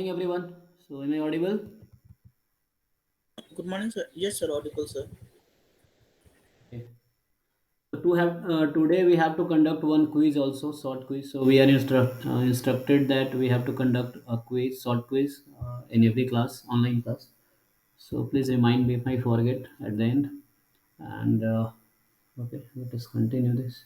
Morning everyone. So am I audible? Good morning, sir. Yes, sir. Audible, sir. Okay. So to have today we have to conduct one quiz also, short quiz. So we are instructed that we have to conduct a quiz, short quiz, in every class, online class. So please remind me if I forget at the end. And okay, let us continue this.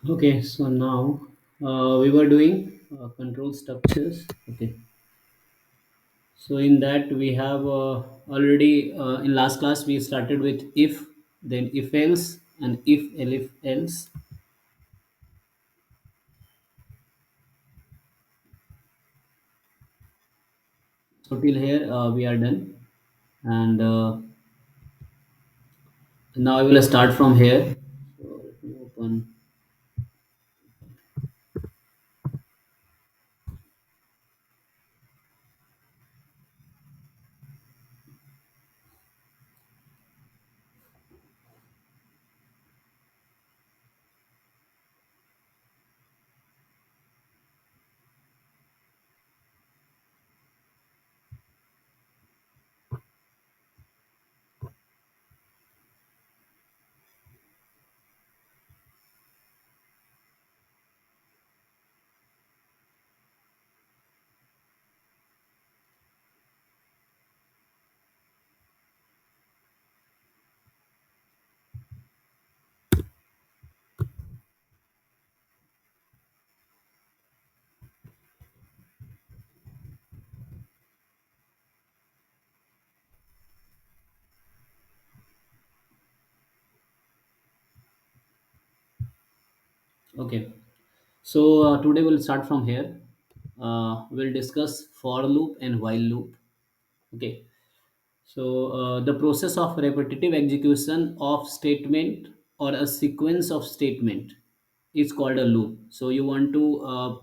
Okay, so now we were doing control structures. Okay, so in that we have already in last class we started with if, then if else, and if else. So till here we are done, and now I will start from here. So let me open. Okay, so today we'll start from here. We'll discuss for loop and while loop. Okay, so the process of repetitive execution of statement or a sequence of statement is called a loop. So you want to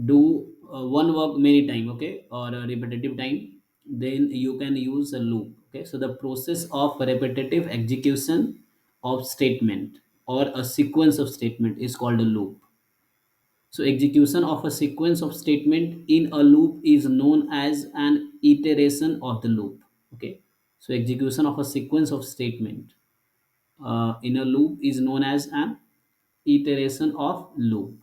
do one work many time, okay, or a repetitive time, then you can use a loop. Okay, so the process of repetitive execution of statement or a sequence of statement is called a loop. So execution of a sequence of statement in a loop is known as an iteration of the loop. Okay, so execution of a sequence of statement in a loop is known as an iteration of loop.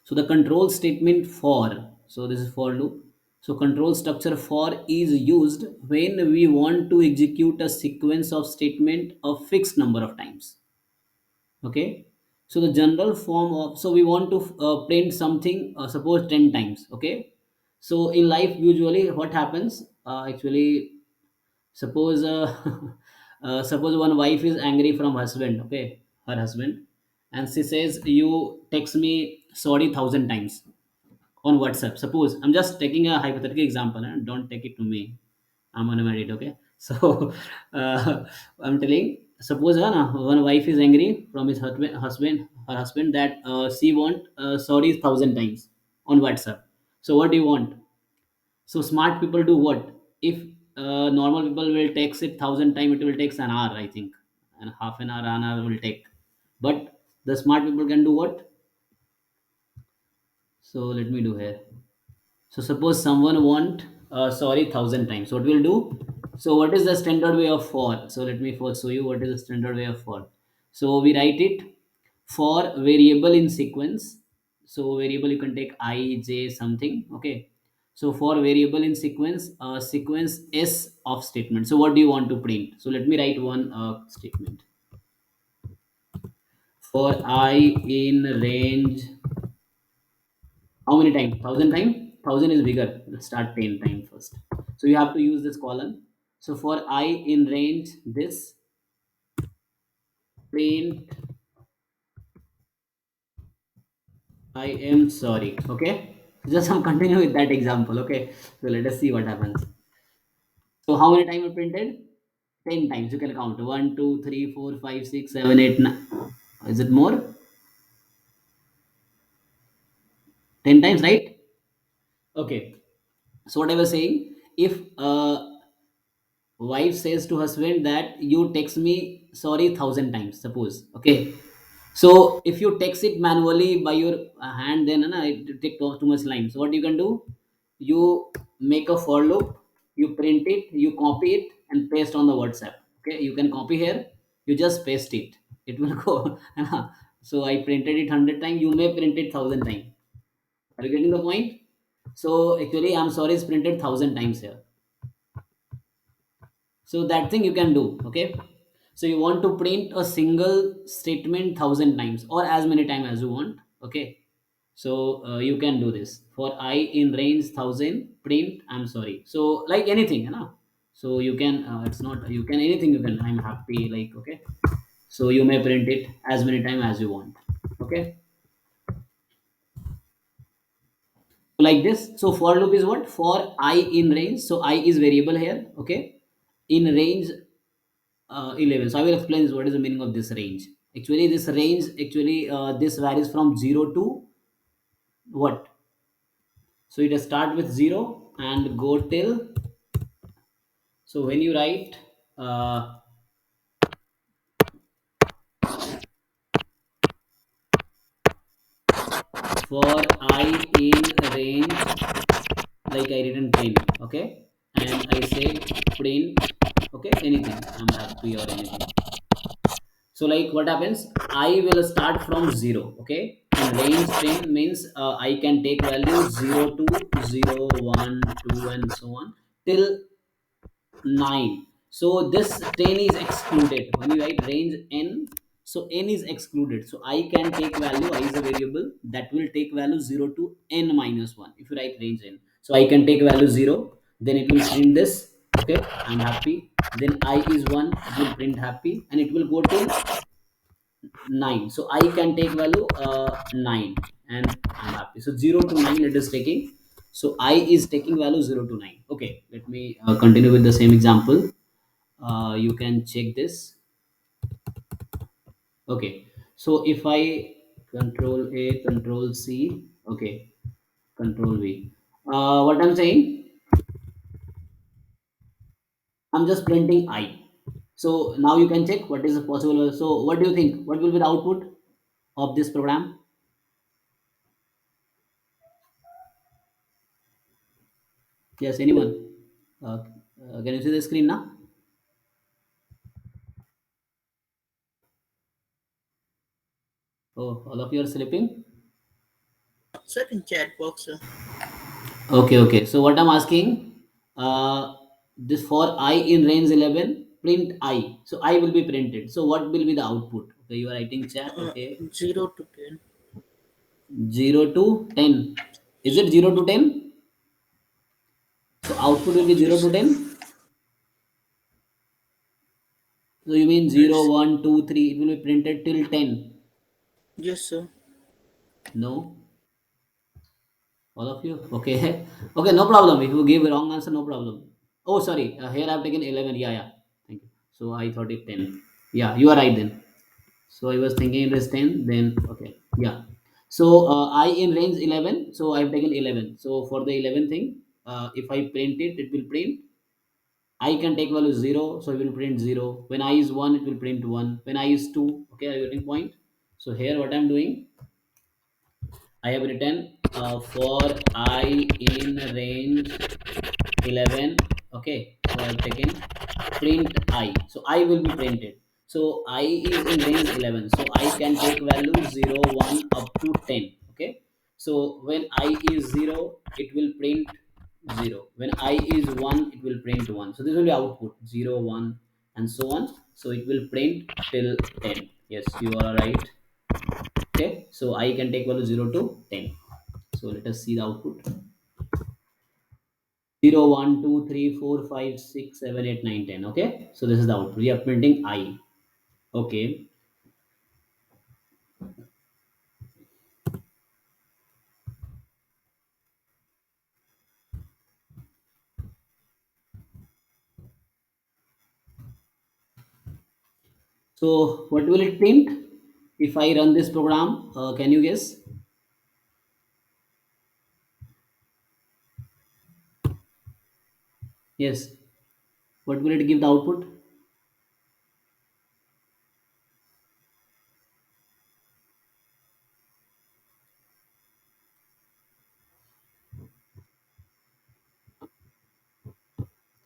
So the control statement for, so this is for loop. So control structure for is used when we want to execute a sequence of statement a fixed number of times. Okay. So the general form of, so we want to print something, suppose 10 times. Okay. So in life, usually what happens, actually, suppose, suppose one wife is angry from husband, okay, her husband, and she says, you text me sorry 1,000 times. on WhatsApp. Suppose I'm just taking a hypothetical example, and don't take it to me. I'm unmarried, okay? So I'm telling, suppose one wife is angry from his her husband, that she want sorry 1,000 times on WhatsApp. So what do you want? So smart people do what? If normal people will text it 1,000 times, it will take an hour, I think, and half an hour will take. But the smart people can do what? So let me do here. So suppose someone want sorry 1,000 times. What we'll do? So what is the standard way of for? So let me first show you what is the standard way of for. So we write it for variable in sequence. So variable you can take I, J, something. Okay. So for variable in sequence, sequence S of statement. So what do you want to print? So let me write one statement. For I in range, how many times? 1,000 times? 1,000 is bigger. Let's start 10 times first. So you have to use this column. So for I in range, this print I am sorry. Okay. Just I'm continue with that example. Okay. So let us see what happens. So how many times you printed? 10 times. You can count. 1, 2, 3, 4, 5, 6, 7, 8, 9. Is it more? 10 times, right? Okay. So what I was saying, if wife says to husband that you text me sorry 1,000 times, suppose, okay? So if you text it manually by your hand, then it take too much time. So what you can do, you make a for loop, you print it, you copy it and paste on the WhatsApp. Okay, you can copy here, you just paste it, it will go. So I printed it 100 times, you may print it 1,000 times. Are you getting the point? So actually I'm sorry is printed 1,000 times here. So that thing you can do. Okay, so you want to print a single statement 1,000 times or as many times as you want. Okay, so you can do this. For I in range 1,000 print I'm sorry. So like anything, so you can it's not you can anything you can, I'm happy, like, okay. So you may print it as many times as you want. Okay, so like this. So for loop is what? For I in range, so I is variable here. Okay, in range 11. So I will explain this, what is the meaning of this range. Actually this range, actually this varies from 0 to what? So it start with 0 and go till, so when you write for I in range, like I written 10. Okay, and I said print, okay, anything, I'm happy or anything. So like what happens, I will start from 0. Okay, and range 10 means I can take values 0 to 0, 1, 2 and so on till 9. So this 10 is excluded when you write range n. So n is excluded, so I can take value, I is a variable that will take value 0 to n minus 1 if you write range n. So I can take value 0, then it will print this. Okay, I'm happy. Then I is 1, it will print happy, and it will go till 9. So I can take value 9 and I'm happy. So 0 to 9 it is taking. So I is taking value 0 to 9. Okay, let me continue with the same example. You can check this. Okay, so if I control A, control C, okay, control V, what I'm saying, I'm just printing I. So now you can check what is the possible. So what do you think, what will be the output of this program? Yes, anyone? uh, can you see the screen now? Oh, all of you are sleeping? Sir, in chat box, sir. Okay, okay. So what I'm asking, this for I in range 11, print I. So I will be printed. So what will be the output? Okay, you are writing chat. Uh, Okay, 0 to 10. 0 to 10. Is it 0 to 10? So output will be 0 Yes, to sir. 10. So you mean zero, Yes. 1, 2, 3. It will be printed till 10. Yes, sir. No. All of you? Okay. Okay, no problem. If you give a wrong answer, no problem. Oh, sorry. Here I've taken 11. Yeah, yeah. Thank you. So I thought it 10. Yeah, you are right then. So I was thinking it is 10. Then, okay. Yeah. So I in range 11. So I've taken 11. So for the 11 thing, if I print it, it will print. I can take value 0. So it will print 0. When I is 1, it will print 1. When I is 2, okay, are you getting point? So here what I'm doing, I have written for I in range 11. Okay, so I've taken print I, so I will be printed. So I is in range 11, so I can take value 0 1 up to 10. Okay, so when I is 0, it will print 0. When I is 1, it will print 1. So this will be output 0 1 and so on. So it will print till 10. Yes, you are right. Okay, so I can take value 0 to 10. So let us see the output. 0 1 2 3 4 5 6 7 8 9 10. Okay, so this is the output. We are printing I. Okay, so what will it print if I run this program? Can you guess? Yes, what will it give the output?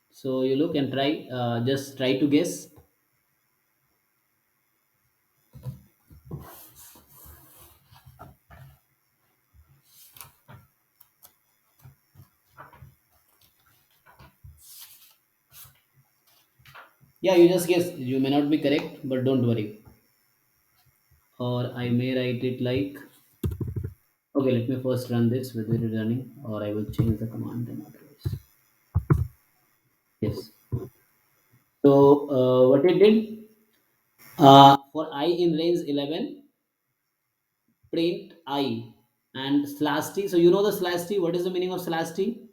So you look and try, just try to guess. Yeah, you just guess. You may not be correct, but don't worry. Or I may write it like, okay, let me first run this whether it is running, or I will change the command then otherwise. Yes. So what it did, for I in range 11, print I and slash t. So you know the slash t. What is the meaning of slash t?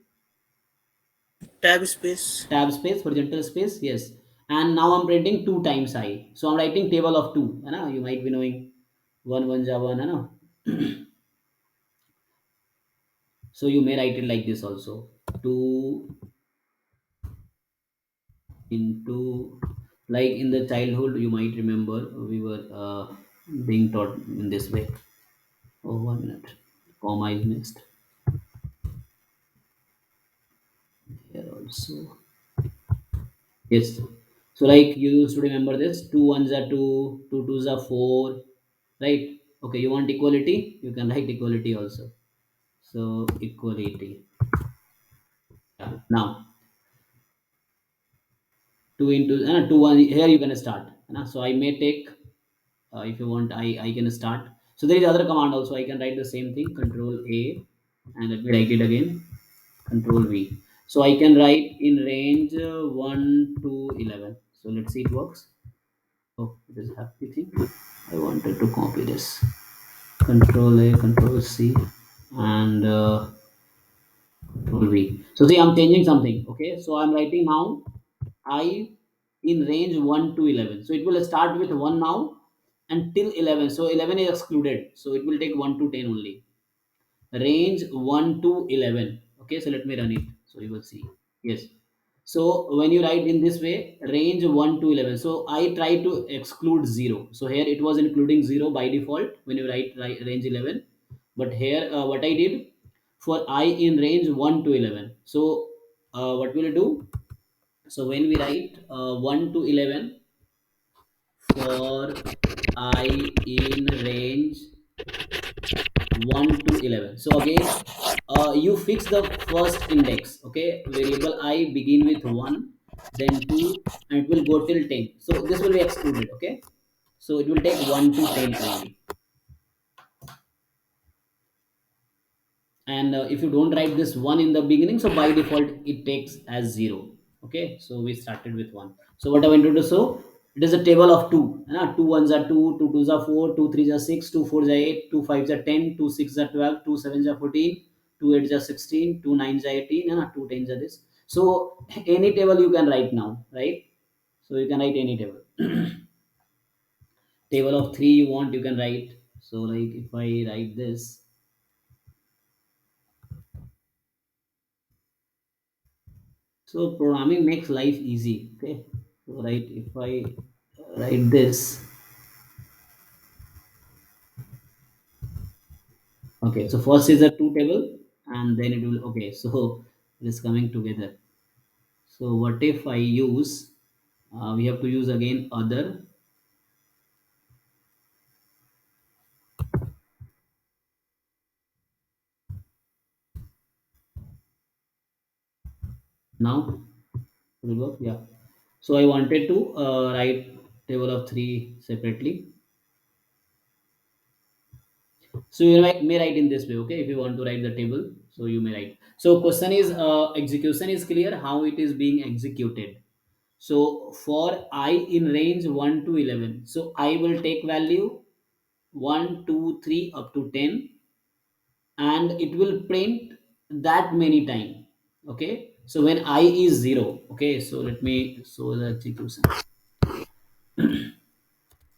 Tab space. Tab space, horizontal space. Yes. And now I'm printing 2 times I. So I'm writing table of 2. You know, you might be knowing 1 1 ja 1. You know? So you may write it like this also. 2 into, like in the childhood, you might remember we were being taught in this way. Oh, 1 minute. Comma is missed. Here also. Yes. So like you used to remember this, two ones are two, two twos are four, right? Okay, you want equality? You can write equality also. So equality. Yeah. Now two into two one here you can start. So I may take if you want I can start. So there is other command also. I can write the same thing. Control A and let me write it again. Control V. So I can write in range 1 to 11. So let's see it works. Oh, it is happy thing. I wanted to copy this. Control A, Control C, and Control V. So see, I'm changing something. Okay, so I'm writing now I in range 1 to 11. So it will start with 1 now until 11. So 11 is excluded. So it will take 1 to 10 only. Range 1 to 11. Okay, so let me run it. So you will see. Yes. So when you write in this way, range 1 to 11. So I try to exclude 0. So here it was including 0 by default when you write range 11. But here what I did for I in range 1 to 11. So what will you do? So when we write 1 to 11 for I in range 1 to 11. So again, you fix the first index. Okay, variable I begin with 1, then 2, and it will go till 10. So this will be excluded. Okay, so it will take 1 to 10 only. And if you don't write this 1 in the beginning, so by default it takes as 0. Okay, so we started with 1. So what I want to do, so it is a table of 2. 2 ones are 2, 2 twos are 4, 2 threes are 6, 2 fours are 8, 2 fives are 10, 2 sixes are 12, 2 sevens are 14, 2 8 are 16, 2 9 are 18, and 2 10 are this. So any table you can write now, right? So you can write any table. Table of 3 you want, you can write. So like if I write this, so programming makes life easy. Okay. So right, if I write this, okay. So first is a two table, and then it will, okay. So it is coming together. So what if I use? We have to use again other. Now it will work. Yeah. So I wanted to write table of three separately. So you may write in this way, okay? If you want to write the table, so you may write. So question is execution is clear how it is being executed. So for I in range 1 to 11, so I will take value 1, 2, 3 up to 10, and it will print that many time. Okay. So when I is 0, okay. So let me show the execution.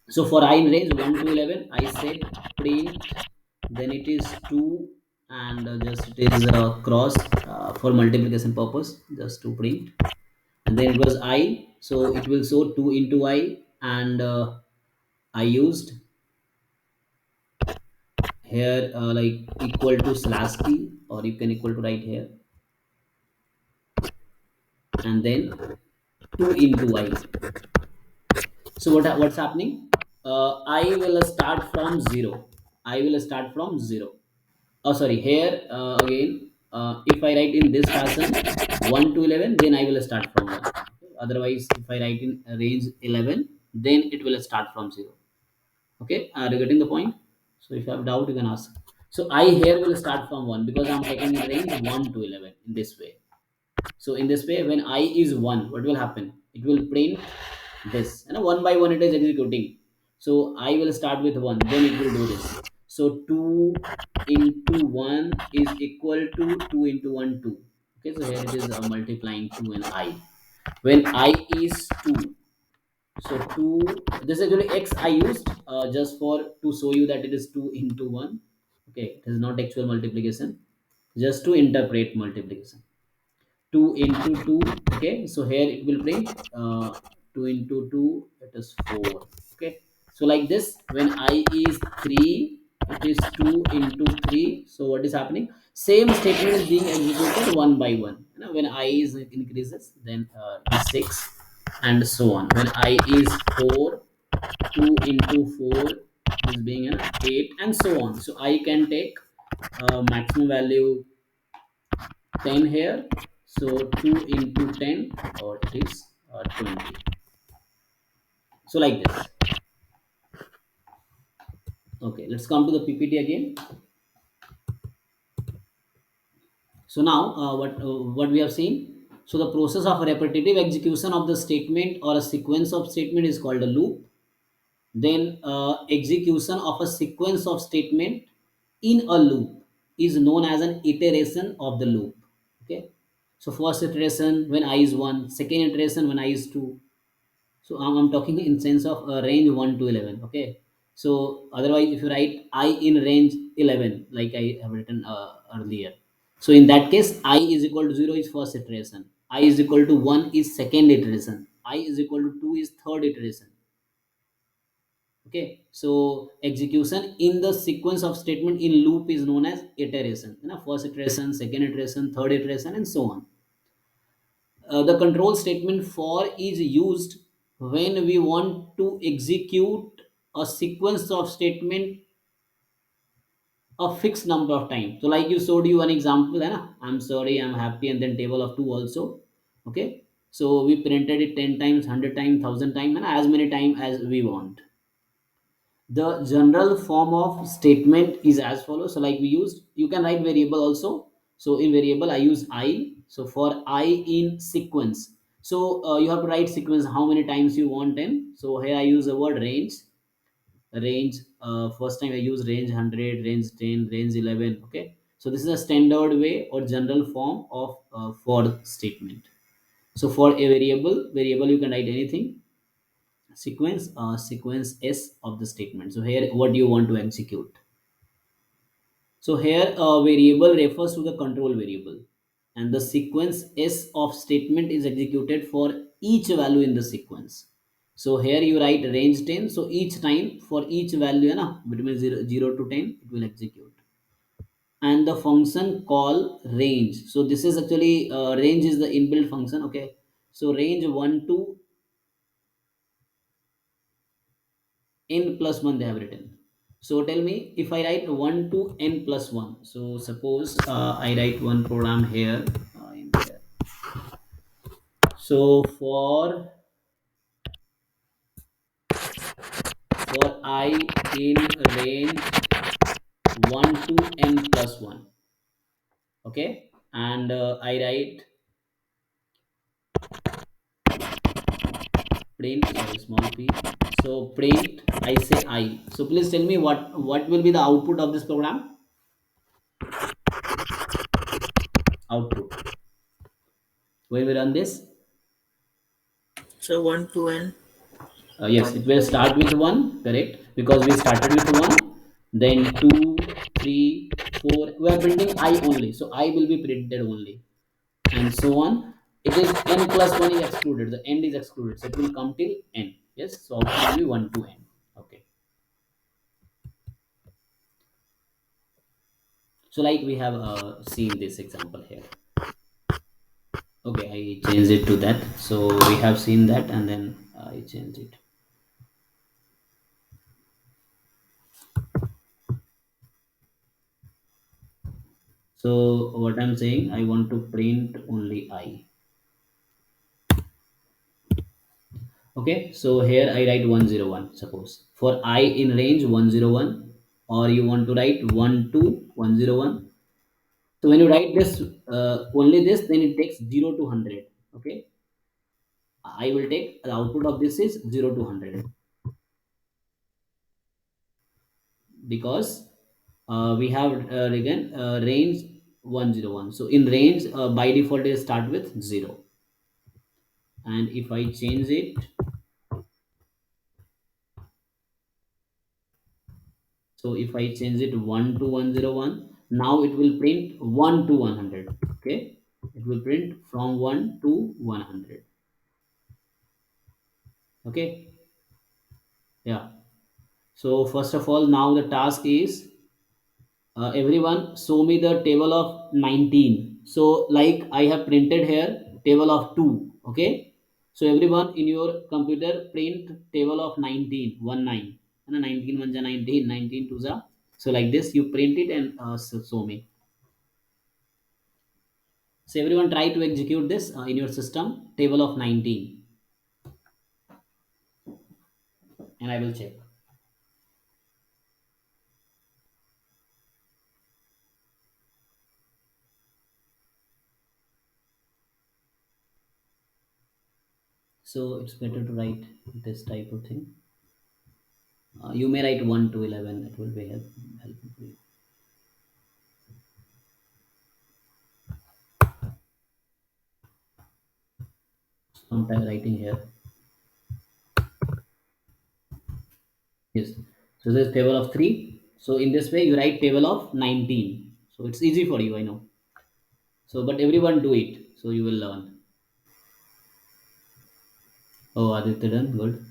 So for I in range 1 to 11, I said print, then it is 2, and just it is cross for multiplication purpose, just to print. And then it was I, so it will show 2 into I, and I used here like equal to slash t, or you can equal to write here, and then 2 into I. So what's happening? I will start from 0. I will start from 0. Oh sorry, here again, if I write in this fashion 1 to 11, then I will start from 1. Otherwise if I write in range 11, then it will start from 0. Okay, are you getting the point? So if you have doubt, you can ask. So I here will start from 1 because I'm taking in range 1 to 11 in this way. So in this way, when I is 1, what will happen? It will print this, and one by one it is executing. So I will start with 1, then it will do this. So 2 into 1 is equal to 2 into 1 2. Okay, so here it is multiplying 2 and I. When I is 2, so 2, this is actually x I used just for to show you that it is 2 into 1. Okay, it is not actual multiplication, just to interpret multiplication. 2 into 2, okay. So here it will print 2 into 2, it is 4. Okay, so like this, when I is 3, it is 2 into 3. So what is happening? Same statement is being executed one by one. You know, when I is increases, then it is 6, and so on. When I is 4, 2 into 4 is being 8, and so on. So I can take maximum value 10 here. So 2 into 10, or it is 20. So like this. Okay, let's come to the PPT again. So now what we have seen. So the process of repetitive execution of the statement or a sequence of statement is called a loop. Then execution of a sequence of statement in a loop is known as an iteration of the loop. Okay, so first iteration when I is 1, second iteration when I is 2. So I'm talking in sense of range 1 to 11. Okay, so otherwise if you write I in range 11, like I have written earlier, so in that case I is equal to 0 is first iteration, I is equal to 1 is second iteration, I is equal to 2 is third iteration. Okay, so execution in the sequence of statement in loop is known as iteration. You know, first iteration, second iteration, third iteration, and so on. The control statement for is used when we want to execute a sequence of statement a fixed number of times. So like you showed you an example, है ना? I'm sorry, I'm happy, and then table of 2 also. Okay, so we printed it 10 times, 100 times, 1000 times, and as many times as we want. The general form of statement is as follows. So like we used, you can write variable also. So in variable I use I. So for I in sequence, so you have to write sequence how many times you want in. So here I use the word range. Range, first time I use range 100, range 10, range 11. Okay, So this is a standard way or general form of for statement. So for a variable you can write anything. Sequence S of the statement. So here what do you want to execute? So here a variable refers to the control variable, and the sequence S of statement is executed for each value in the sequence. So here you write range 10. So each time for each value na, between 0 to 10 it will execute. And the function call range. So this is actually range is the inbuilt function. Okay. So range 1 to n plus 1 they have written. So tell me if I write 1 to n plus 1. So suppose I write one program here, in here. So for I in range 1 to n plus 1. Okay. And I write print, sorry, small p. So print, I say I. So please tell me what will be the output of this program. Output when we run this. So 1 to n. Yes, it will start with 1, correct? Because we started with 1, then 2, 3, 4. We are printing I only, so I will be printed only, and so on. It is n plus 1 is excluded, the end is excluded, so it will come till n. Yes, so output will be 1 to n. Okay, so like we have seen this example here. Okay, I changed it to that. So we have seen that, and then I changed it. So what I'm saying, I want to print only I. Okay, so here I write 101, suppose. For I in range 101, or you want to write 1 to 101. So when you write this, only this, then it takes 0 to 100. Okay, I will take the output of this is 0 to 100, because we have again range 101. So in range, by default, they start with 0. And if I change it, so if I change it 1 to 101, now it will print 1 to 100. Okay, it will print from 1 to 100. Okay, yeah. So first of all, now the task is, everyone show me the table of 19. So like I have printed here table of 2. Okay, so everyone in your computer print table of 19, 1 9, and 19 1 19, 19 2 za. So like this you print it and show me. So everyone try to execute this in your system table of 19, and I will check. So it's better to write this type of thing. You may write 1 to 11, it will be helpful for you. Sometime writing here. Yes. So there's table of 3. So in this way you write table of 19. So it's easy for you, I know. So but everyone do it. So you will learn. Oh, Aditya done good.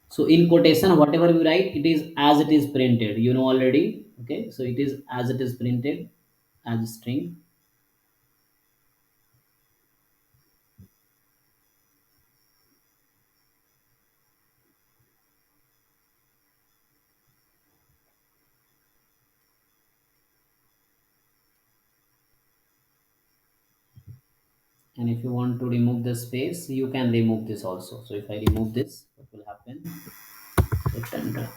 So in quotation, whatever we write, it is as it is printed. You know already. Okay. So it is as it is printed as a string. And if you want to remove the space, you can remove this also. So if I remove this, what will happen? Hit enter.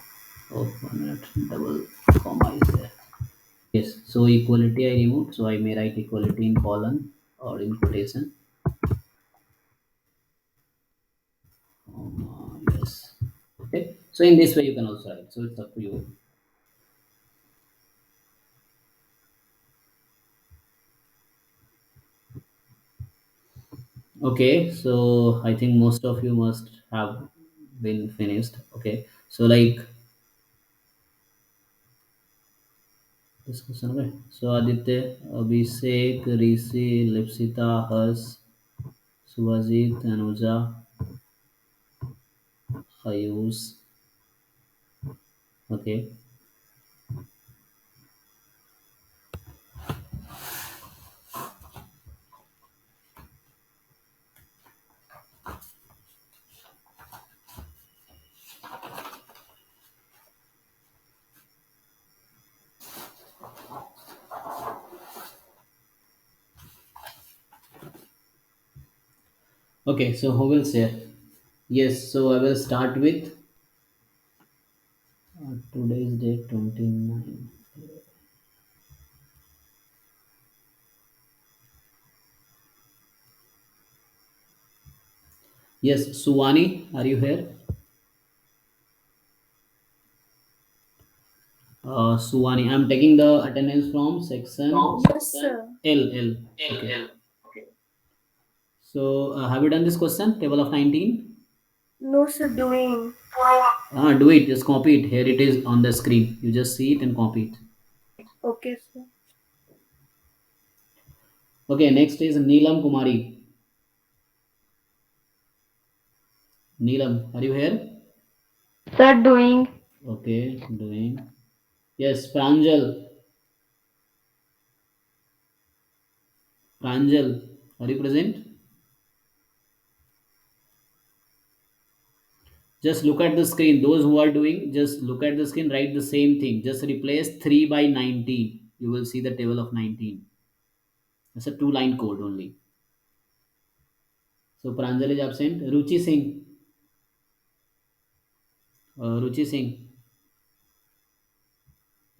Oh, 1 minute. Double comma is there. Yes, so equality I removed, so I may write equality in colon or in quotation. Yes. Okay, so in this way you can also write, so it's up to you. Okay, so I think most of you must have been finished. Okay, so like this question, okay. So Aditya, Abhishek, Rishi, Lipsita, Hers, Subhajit, Anuja, Ayush. Okay. Okay, so who will share? Yes, so I will start with today's date 29. Yes, Suwani, are you here? Suwani, I'm taking the attendance from section Yes, sir. L. Okay. So have you done this question? Table of 19? No, sir, doing. Do it, just copy it. Here it is on the screen. You just see it and copy it. Okay, sir. Okay, next is Neelam Kumari. Neelam, are you here? Sir, doing. Okay, doing. Yes, Pranjal. Pranjal, are you present? Just look at the screen. Those who are doing, just look at the screen, write the same thing. Just replace 3 by 19. You will see the table of 19. It's a two-line code only. So Pranjal is absent. Ruchi Singh. Ruchi Singh,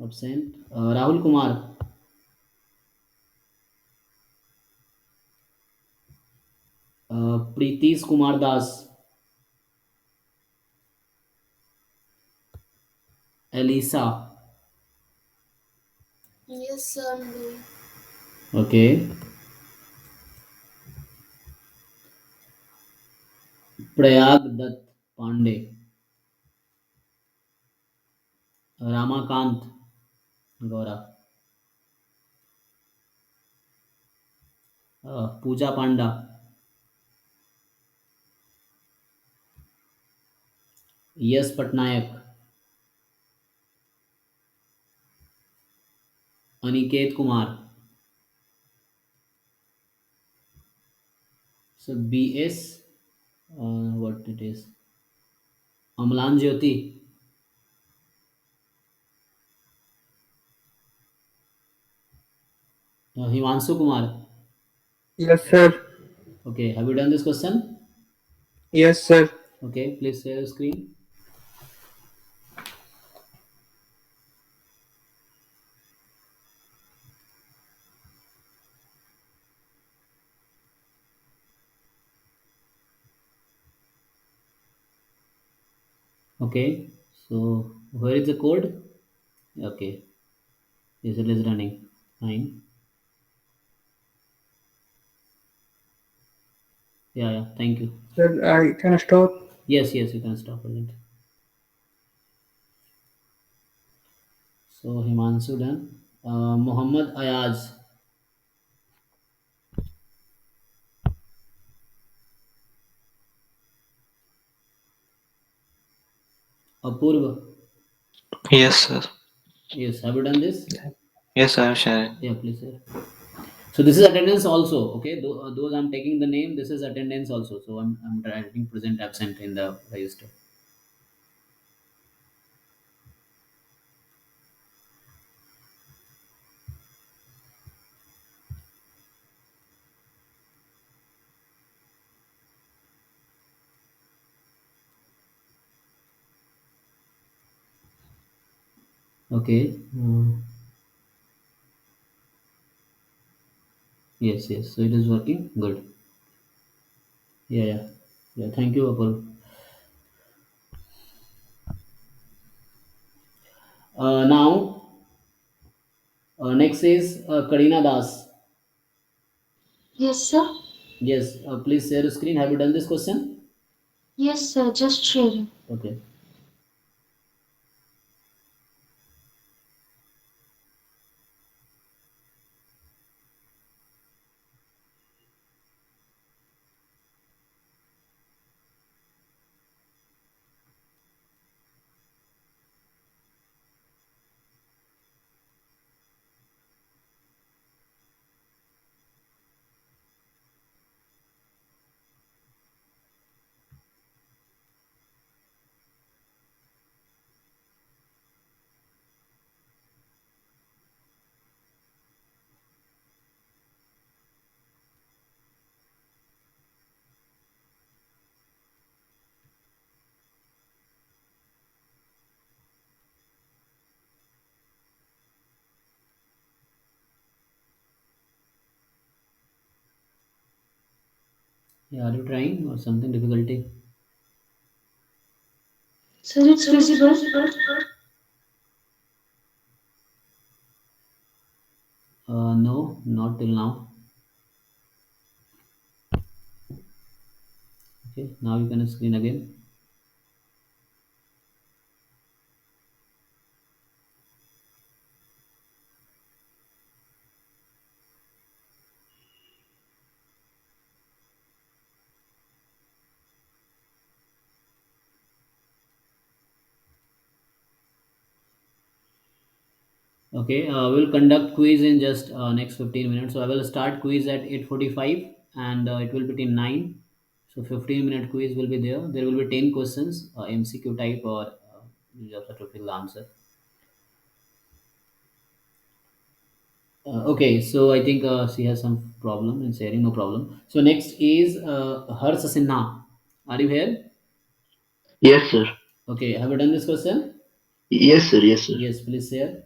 absent. Rahul Kumar. Pritish Kumar Das. Elisa. Yes, sir, I'm doing. Okay. Prayag Dutt Pandey. Ramakant Gaura. Pooja Panda. Yes Patnaik. Aniket Kumar. So BS. What it is? Amlan Jyoti. Himanshu Kumar. Yes, sir. Okay. Have you done this question? Yes, sir. Okay. Please share your screen. Okay. So where is the code? Okay. Yes, it is running. Fine. Yeah, yeah. Thank you. Sir, I can stop. Yes, yes, you can stop it. So Himanshu done. Muhammad Ayaz. Apurva. Yes, sir. Yes, have you done this? Yes, I am sharing. Yeah, please, sir. So this is attendance also. Okay, those I'm taking the name. This is attendance also. So I'm writing present absent in the register. Okay. Yes, yes. So it is working. Good. Yeah, yeah. Yeah. Thank you, Apul. Now, next is Karina Das. Yes, sir. Yes. Please share your screen. Have you done this question? Yes, sir. Just sharing. Okay. Yeah. Are you trying or something difficulty? Sir, it's visible. No, not till now. Okay. Now you can screen again. Okay, we'll conduct quiz in just next 15 minutes. So I will start quiz at 8:45 and it will be till 9. So 15-minute quiz will be there. There will be 10 questions, MCQ type or you just have to fill the answer. Okay, so I think she has some problem in sharing, no problem. So next is Harsh Sinha. Are you here? Yes, sir. Okay, have you done this question? Yes, sir. Yes, sir. Yes, please share.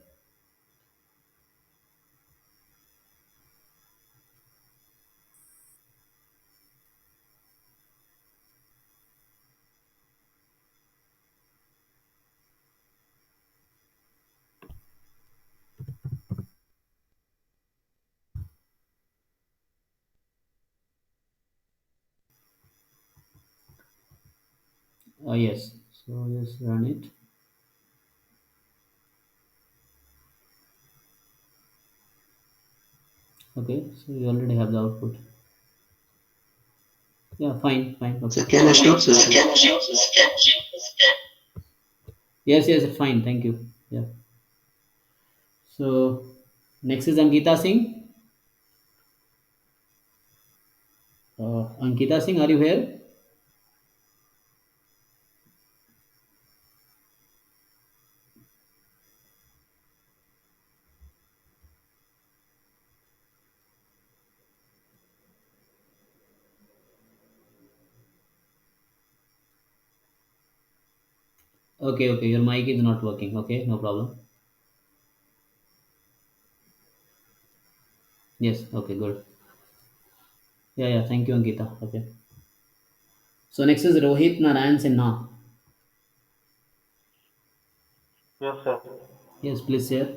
Yes, so just run it. Okay, so you already have the output. Yeah, fine, fine, Sir, okay. can I start, sir? Yes, yes, fine, thank you. Yeah. So next is Ankita Singh. Ankita Singh, are you here? Okay, okay, your mic is not working. Okay, no problem. Yes, okay, good. Yeah, yeah, thank you, Ankita. Okay. So next is Rohit Narayan Sinha. Yes, sir. Yes, please share.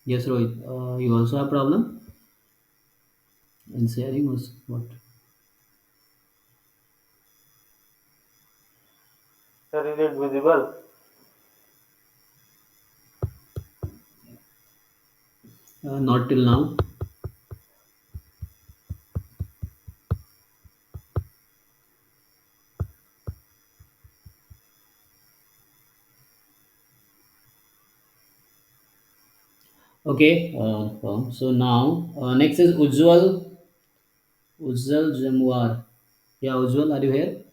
Yes, Rohit. You also have problem in sharing or what? Sir, is it visible? Not till now. Okay. So now next is Ujjwal Jamwar. Yeah, Ujjwal, are you here?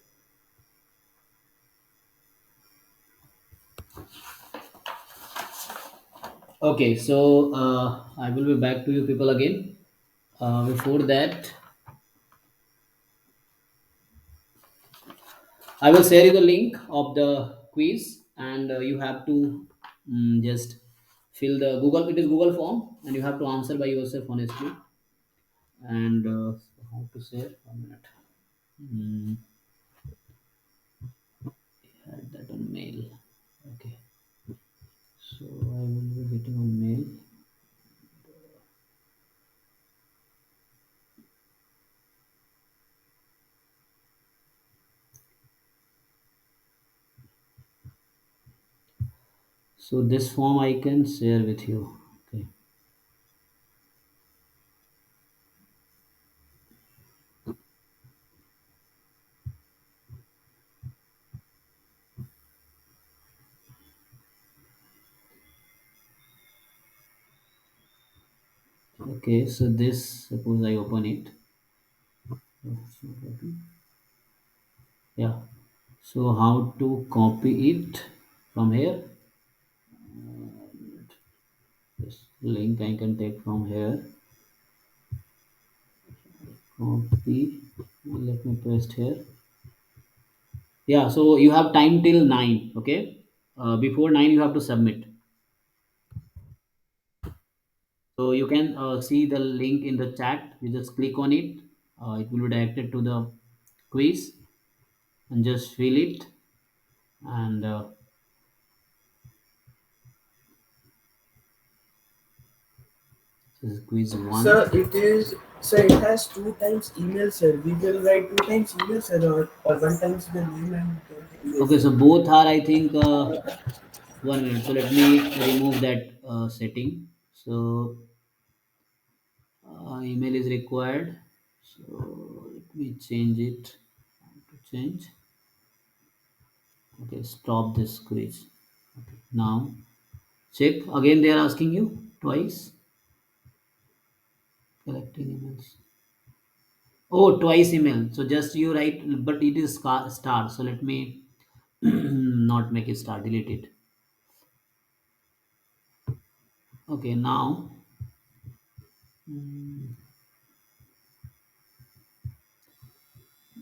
Okay, so I will be back to you people again. Before that, I will share you the link of the quiz, and you have to just fill the Google. It is Google form, and you have to answer by yourself honestly. And how to share? 1 minute. Mm, Add that on mail. Okay, so I will be waiting on mail. So this form I can share with you. Okay. Okay. So this, suppose I open it. Yeah. So how to copy it from here? This link I can take from here. Copy. Let me paste here. Yeah. So you have time till 9. Okay. Before 9 you have to submit. So you can see the link in the chat. You just click on it. It will be directed to the quiz and just fill it. And this is quiz one. Sir, it has two times email, sir. We will write two times email, sir, or one times the name and Okay, so both are, I think, 1 minute. So let me remove that setting. So email is required. So let me change it. To change. Okay, stop this quiz. Okay, now check again. They are asking you twice. Collecting emails. Oh, twice email. So just you write, but it is star. So let me not make it star. Delete it. Okay, now.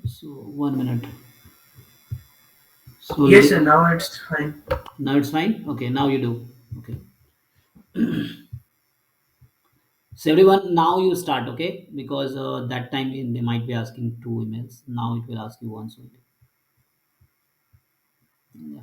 So 1 minute. So yes, sir. Now it's fine. now it's fine. Okay, now you do. Okay. So everyone, now you start. Okay, because that time they might be asking two emails. Now it will ask you once only. Yeah.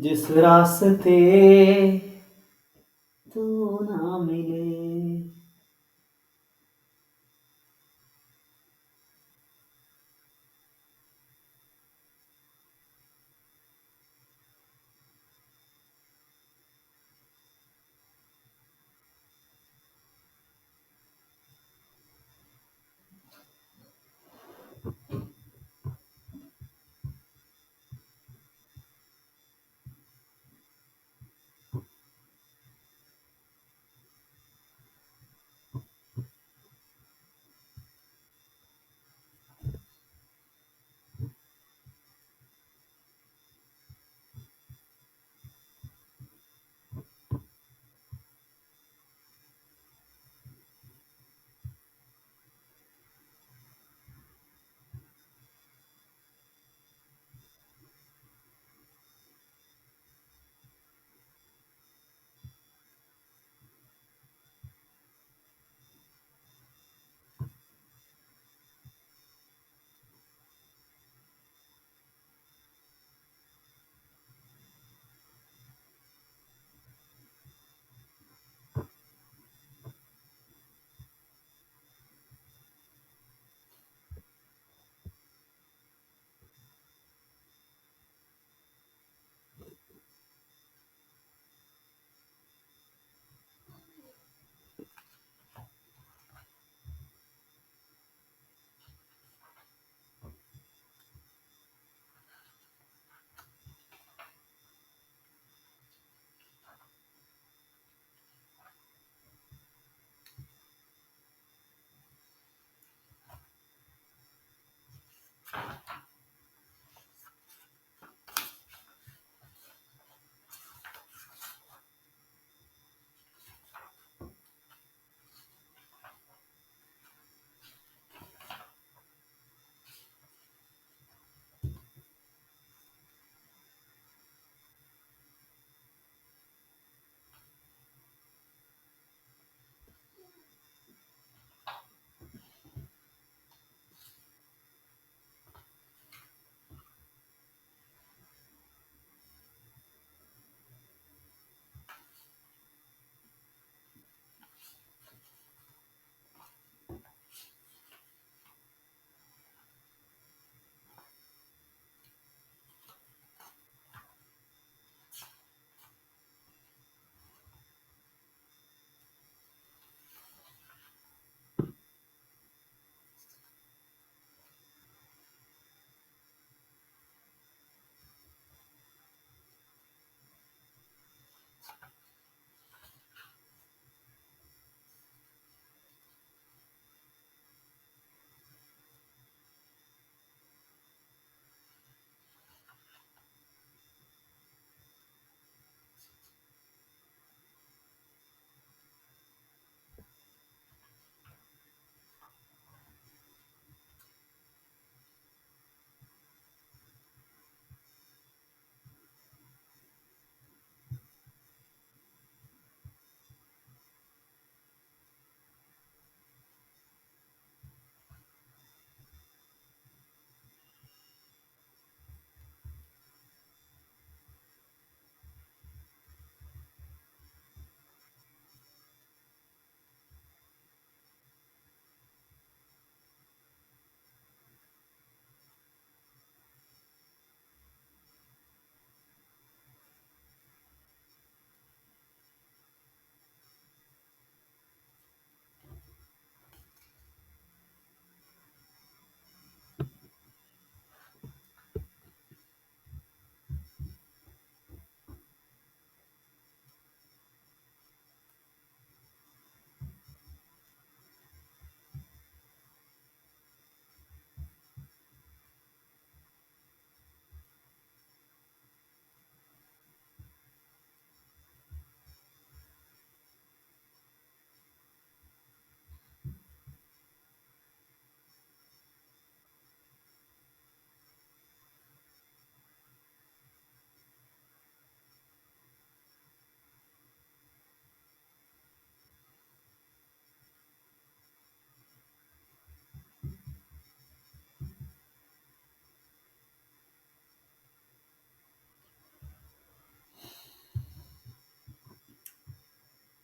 जिस रास्ते तू ना मिले।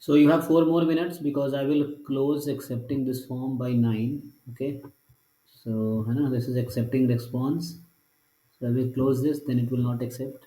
So you have 4 more minutes because I will close accepting this form by 9. Okay. So this is accepting response. So I will close this, then it will not accept.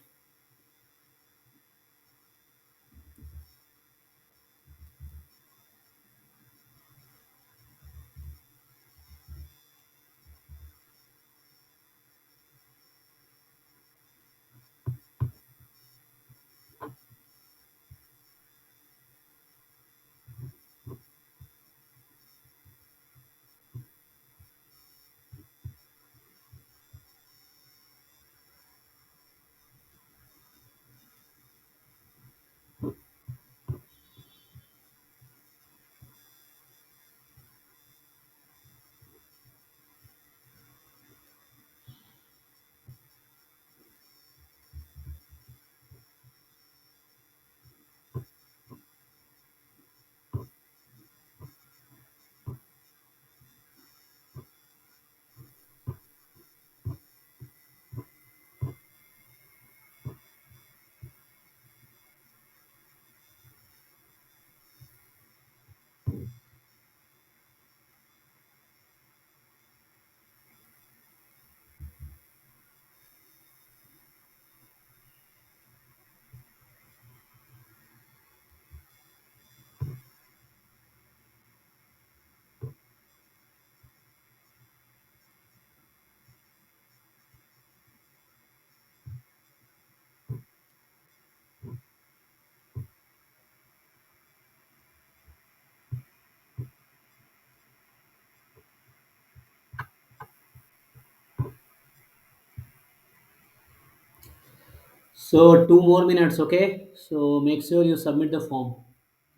So 2 more minutes, okay? So make sure you submit the form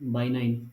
by 9.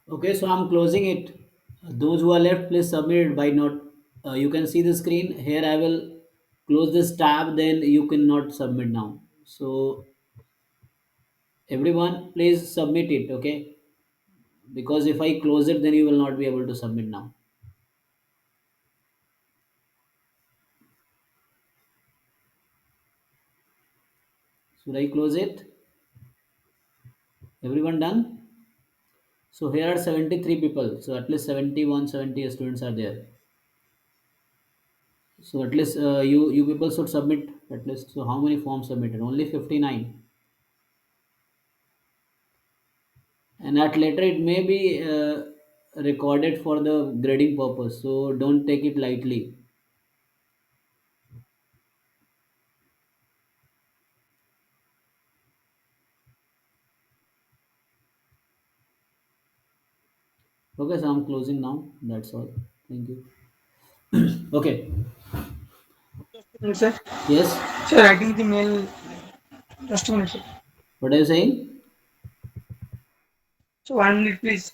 Okay, so I'm closing it. Those who are left, please submit it by not. You can see the screen here. I will close this tab. Then you cannot submit now. So everyone, please submit it. Okay, because if I close it, then you will not be able to submit now. Should I close it? Everyone done? So here are 73 people. So at least 71, 70 students are there. So at least you people should submit at least. So how many forms submitted? Only 59. And at later it may be recorded for the grading purpose. So don't take it lightly. Okay, so I'm closing now. That's all. Thank you. Okay. Sir, Yes. sir, writing the mail Just a minute, sir. What are you saying? So 1 minute, please.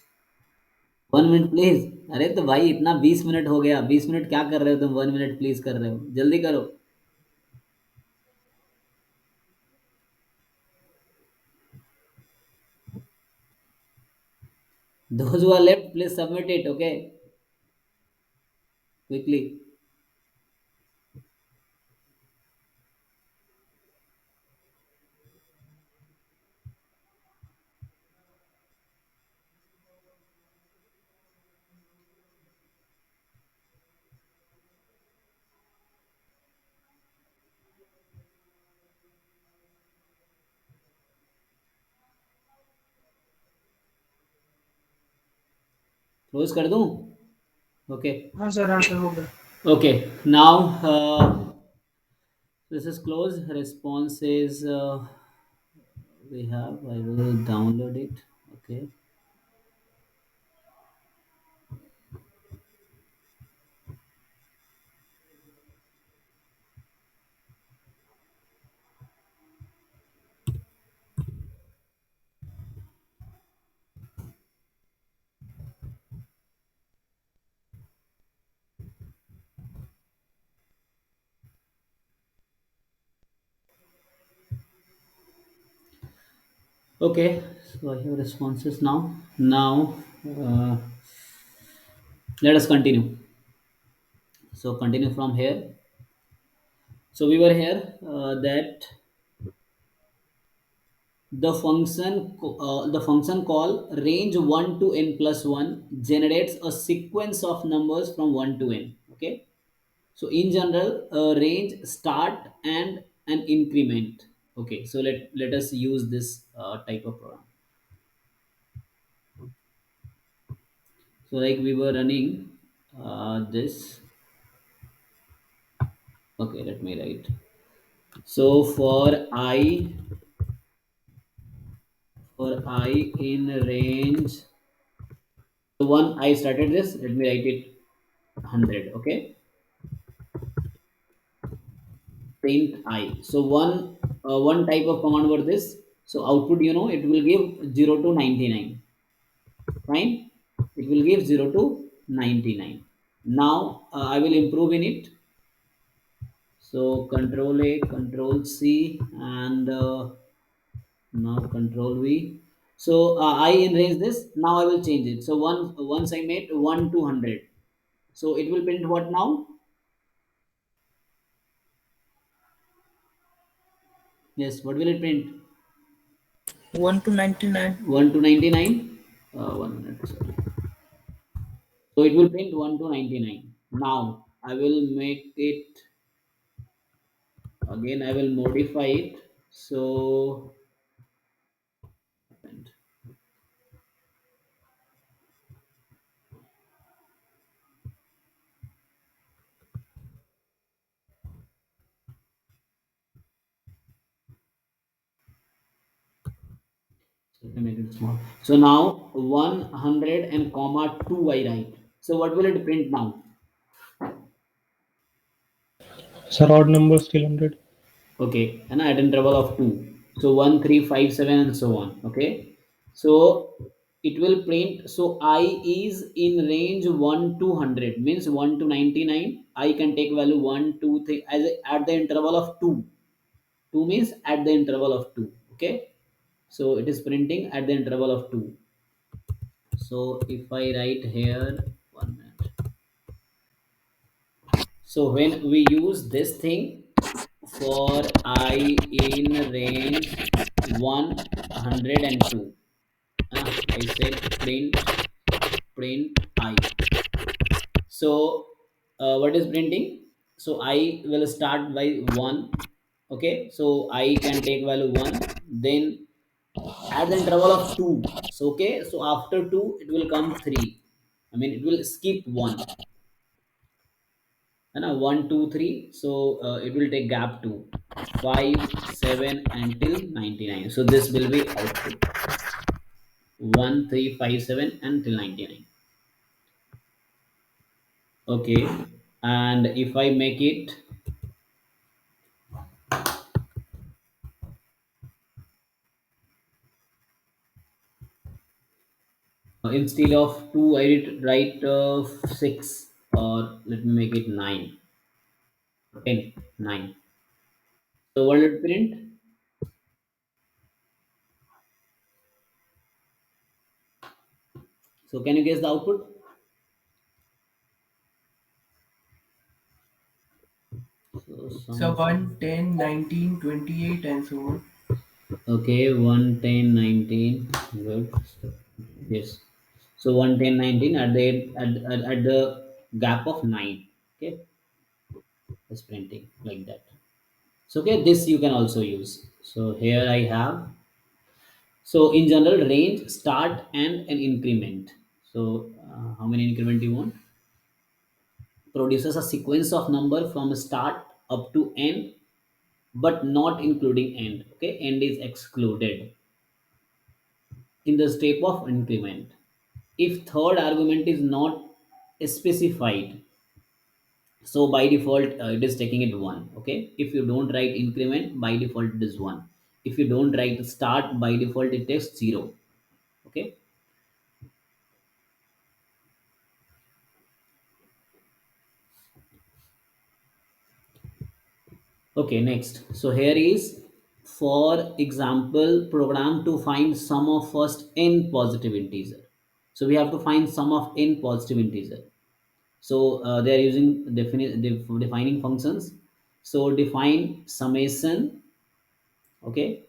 1 minute please. अरे तो भाई इतना 20 minute हो गया, 20 minute क्या कर रहे हो तुम, 1 मिनट प्लीज कर रहे हो, जल्दी करो। Those who are left, please submit it, okay? Quickly. Close कर दूं? ओके। हाँ सर, हो गया। Okay, now this is closed. Response is we have. I will download it. Okay. Okay. So I have responses now. Now let us continue. So continue from here. So we were here that the function call range 1 to n plus 1 generates a sequence of numbers from 1 to n. Okay. So in general, a range start and an increment. Okay, so let us use this type of program. So like we were running this. Okay, let me write. So for I in range, so one I started this. Let me write it 100. Okay, print I. So one type of command were this. So output, it will give 0 to 99. Fine, it will give 0 to 99. Now I will improve in it. So control A, control C, and now control V. So I erase this. Now I will change it. So once I made 1 to 100. So it will print what now? Yes, what will it print? 1 to 99. 1 to 99. 1 minute, sorry. So it will print 1 to 99. Now I will make it again. I will modify it. So let me make it small. So now 100 and comma 2 I write. So what will it print now? Sir, odd number still 100. Okay, and at interval of 2. So 1, 3, 5, 7, and so on. Okay. So it will print. So I is in range 1 to 100, means 1 to 99. I can take value 1, 2, 3 as at the interval of 2. 2 means at the interval of 2. Okay. So it is printing at the interval of 2. So if I write here 1 minute. So when we use this thing for I in range 102, I said print I. So what is printing? So I will start by 1. Okay, so I can take value 1, then at the interval of 2. So okay, so after 2 it will come 3. I mean it will skip 1. And 1, 2, 3. So it will take gap 2, 5, 7 until 99. So this will be output 1, 3, 5, 7 until 99. Okay, and if I make it Instead of 2, I did write 6, or let me make it 9, 10, 9. So what did it print? So can you guess the output? So So summation. 1, 10, 19, 28, and so on. Okay, 1, 10, 19. Good. Yes. So 1, 10, 19 at at the gap of 9. Okay, it's printing like that. So okay, this you can also use. So here I have. So in general, range, start, and an increment. So how many increment you want? Produces a sequence of number from start up to end, but not including end. Okay, end is excluded in the step of increment. If third argument is not specified, so by default it is taking it 1. Okay, if you don't write increment, by default it is 1. If you don't write start, by default it takes 0. Okay. Okay, next. So here is, for example, program to find sum of first n positive integer. So we have to find sum of n positive integer. So they are using defining functions. So define summation. Okay.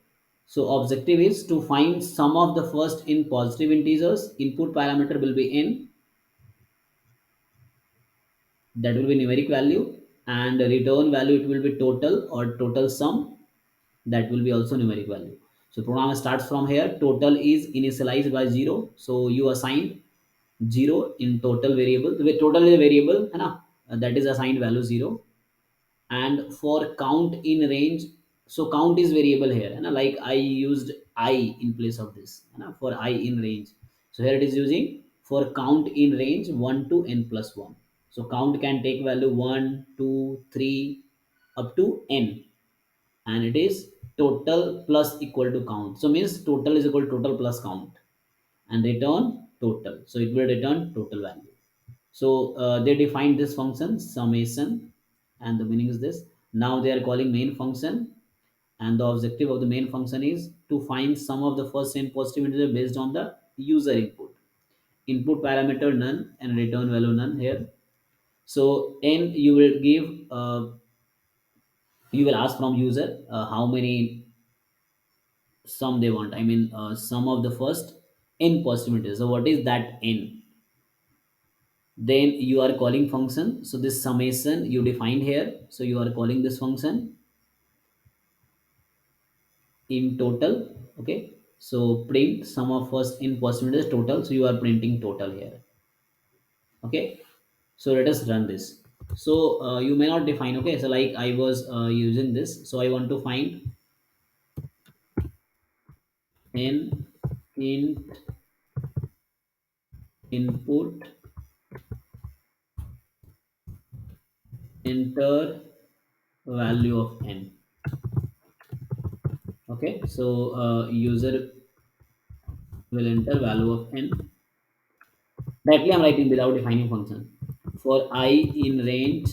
So objective is to find sum of the first n positive integers. Input parameter will be n, that will be numeric value, and the return value, it will be total or total sum, that will be also numeric value. So program starts from here. Total is initialized by 0, so you assigned 0 in total variable. The total is a variable है ना, that is assigned value 0. And for count in range, so count is variable here है ना, like I used I in place of this है ना, for I in range. So here it is using for count in range 1 to n plus 1. So count can take value 1, 2, 3 up to n, and it is total plus equal to count. So means total is equal to total plus count, and return total, so it will return total value. So they defined this function summation, and the meaning is this. Now they are calling main function, and the objective of the main function is to find sum of the first n positive integer based on the user input. Input parameter none and return value none here. So n you will give, you will ask from user how many sum they want. I mean sum of the first n positive integers. So what is that n? Then you are calling function. So this summation you defined here, so you are calling this function in total. Okay, so print sum of first in percentage total, so you are printing total here. Okay, so let us run this. So you may not define. Okay, so like I was using this, so I want to find n int input enter value of n. Okay, so user will enter value of n. Directly I'm writing without defining function. For I in range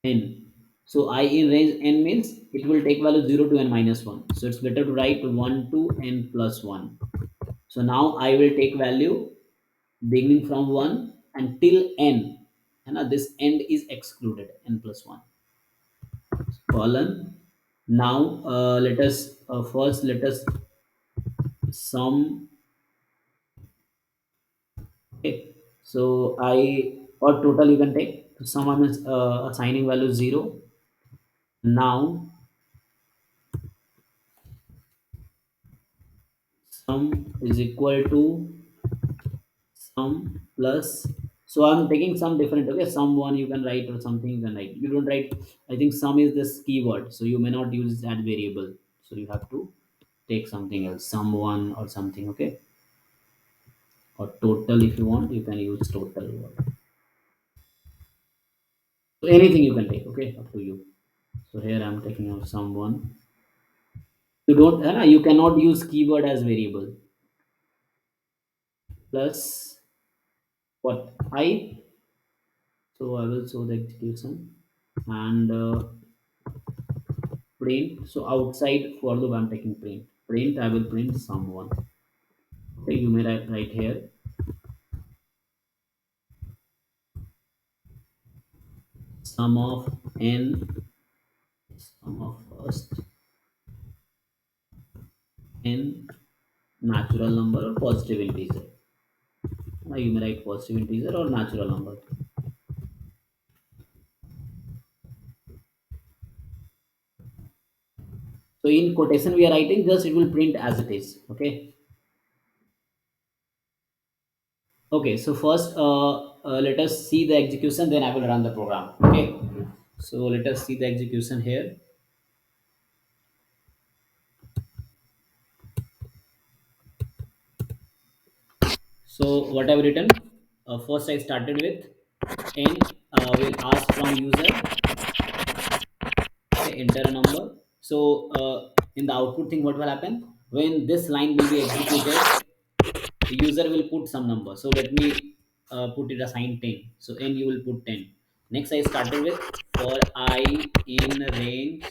n. So I in range n means it will take value 0 to n minus 1. So it's better to write 1 to n plus 1. So now I will take value beginning from 1 until n. And this end is excluded, n plus 1. Colon. Now let us first let us sum. Okay. So I, or total you can take. So sum I'm assigning value 0. Now sum is equal to sum plus, so I'm taking some different. Okay, sum one you can write, or something you can write. You don't write, I think sum is this keyword, so you may not use that variable, so you have to take something else, sum one or something. Okay, or total, if you want you can use total word. So anything you can take. Okay, up to you. So here I'm taking out sum one. You don't you cannot use keyword as variable. plus what I. So I will show the execution and print. So outside for loop I'm taking print. Print I will print someone. Okay, you may write here sum of n, sum of first n natural number or positive integer. You may write positive integer or natural number. So in quotation we are writing, just it will print as it is. Okay. Okay. So first, let us see the execution. Then I will run the program. Okay. So let us see the execution here. So what I've written, first I started with n will ask from user, okay, enter a number. So in the output thing, what will happen when this line will be executed? The user will put some number. So let me put it assign 10. So n you will put 10. Next I started with for I in range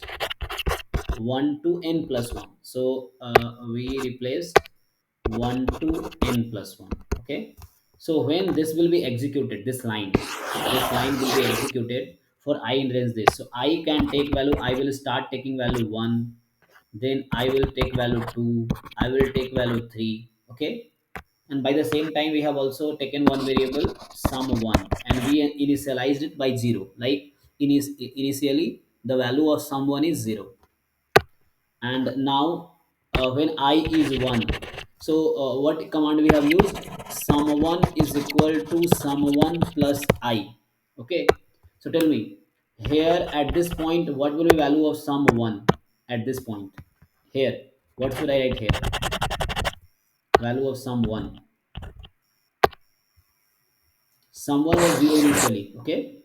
1 to n plus 1. So we replaced 1 to n plus 1. Okay. So when this will be executed, this line will be executed for I in range this. So I can take value, I will start taking value 1, then I will take value 2, I will take value 3. Okay. And by the same time we have also taken one variable sum1, and we initialized it by 0. Like initially the value of sum1 is 0, and now when I is 1, so what command we have used? Sum1 is equal to sum1 plus I. Okay. So tell me here at this point what will be value of sum1 at this point? Here what should I write here? Value of sum1. Sum1 was 0 initially. Okay.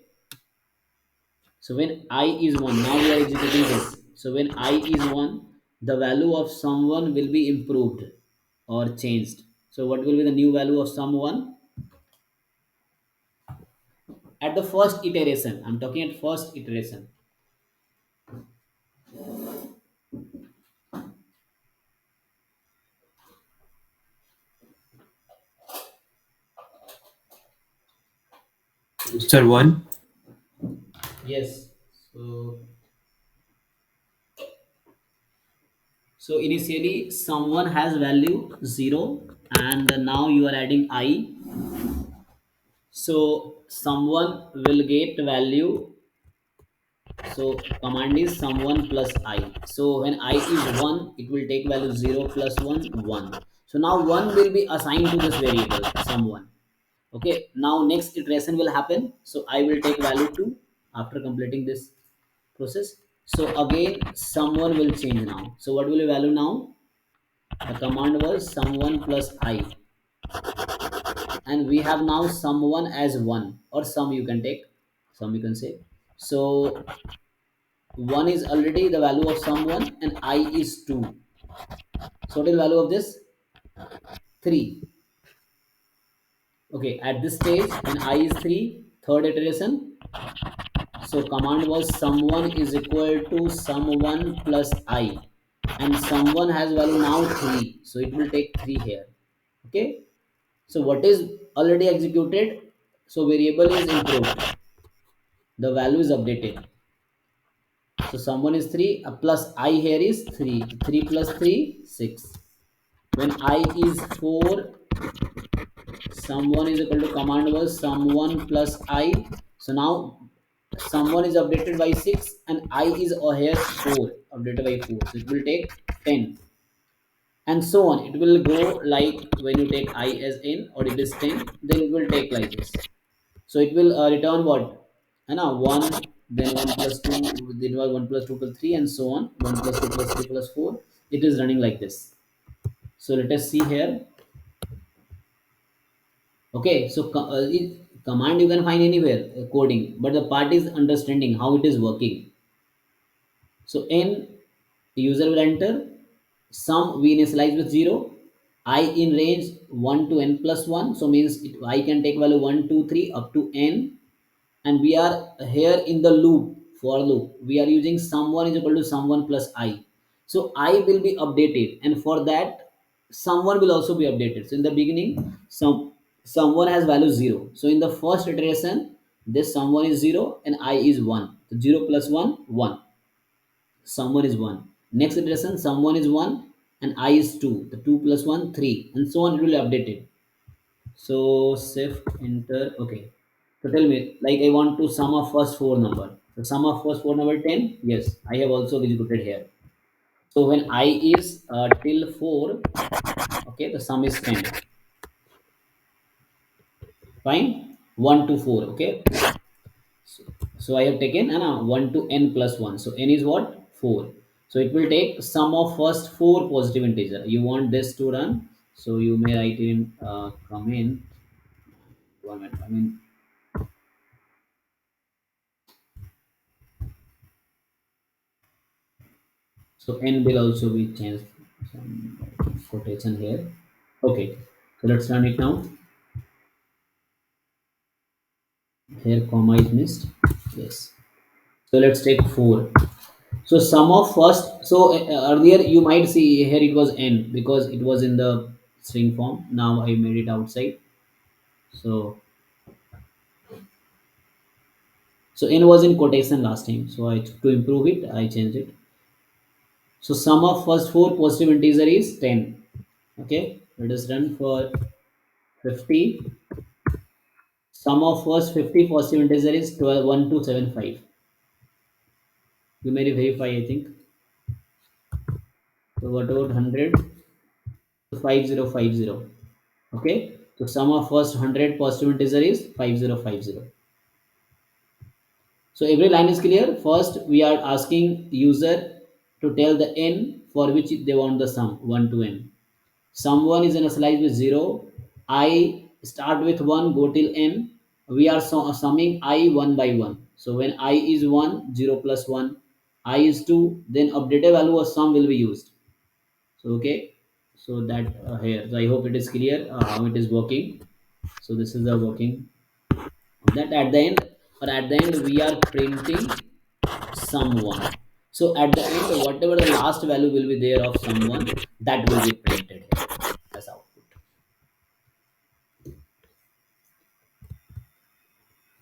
So when I is 1, now we are executing this. So when I is 1, the value of someone will be improved or changed. So what will be the new value of someone? At the first iteration, I'm talking at first iteration. Sir, one. Yes. So initially someone has value 0, and now you are adding I. So someone will get value. So command is someone plus I. So when I is 1, it will take value 0 plus 1 1. So now 1 will be assigned to this variable someone. Okay. Now next iteration will happen. So I will take value 2 after completing this process. So again someone will change now. So what will be value now? The command was someone plus I, and we have now someone as 1, or some you can take, some you can say. So 1 is already the value of someone, and I is 2. So what is the value of this? 3. Okay, at this stage when I is 3, third iteration. So command was someone is equal to someone plus I, and someone has value now 3. So it will take 3 here. Okay. So what is already executed? So variable is improved. The value is updated. So someone is 3, plus I here is 3. 3 plus 3, 6. When I is 4, someone is equal to command was someone plus I. So now someone is updated by 6, and I is here 4, updated by 4. So it will take 10. And so on. It will go like when you take I as n, or it is 10, then it will take like this. So it will return what? 1, then 1 plus 2, then 1 plus 2 plus 3, and so on. 1 plus 2 plus 3 plus 4. It is running like this. So let us see here. Okay, so command you can find anywhere, coding, but the part is understanding how it is working. So n user will enter, sum we initialize with 0, I in range 1 to n plus 1, so means I can take value 1, 2, 3 up to n, and we are here in the loop, for loop we are using someone is equal to someone plus I. So I will be updated, and for that someone will also be updated. So in the beginning, someone has value 0, so in the first iteration this someone is 0 and I is 1, so 0 plus 1 1, someone is 1. Next iteration someone is 1 and I is 2, the 2 plus 1 3, and so on, it will be updated. So shift enter. Okay, so tell me, like I want to sum of first four number. The sum of first four number 10. Yes, I have also executed here. So when I is till 4, okay, the sum is 10. Fine, 1 to 4. Okay, so, so I have taken 1 to n plus 1. So n is what? 4. So it will take sum of first four positive integer. You want this to run, so you may write in comment. 1 minute. I mean, so n will also be changed, some quotation here. Okay, so let's run it now. Here comma is missed. Yes. So let's take 4. So sum of first. So earlier you might see here it was n because it was in the string form. Now I made it outside. So n was in quotation last time. So I to improve it, I changed it. So sum of first four positive integer is 10. Okay, let us run for 50. Sum of first 50 positive integer is 12, 1275. You may verify, I think. So what about 100? 5050. Okay. So sum of first 100 positive integer is 5050. So every line is clear. First, we are asking user to tell the n for which they want the sum 1 to n. Someone is initialized with 0. I start with 1, go till n. We are summing I 1 by 1. So when I is 1, 0 plus 1, I is 2, then updated value of sum will be used. So okay, so that here, so I hope it is clear how it is working. So this is the working that at the end, or at the end we are printing someone. So at the end, whatever the last value will be there of someone, that will be printed here as output.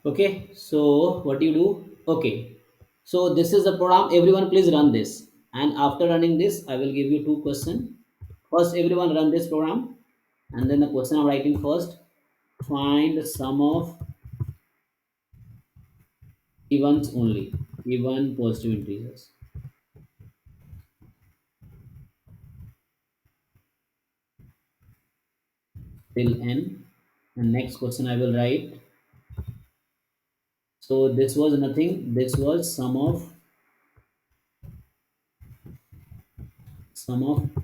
Okay, so what do you do? Okay, so this is the program. Everyone please run this, and after running this I will give you two questions. First everyone run this program, and then the question I'm writing first: find the sum of evens only, even positive integers till n. And next question I will write. So this was nothing, this was sum of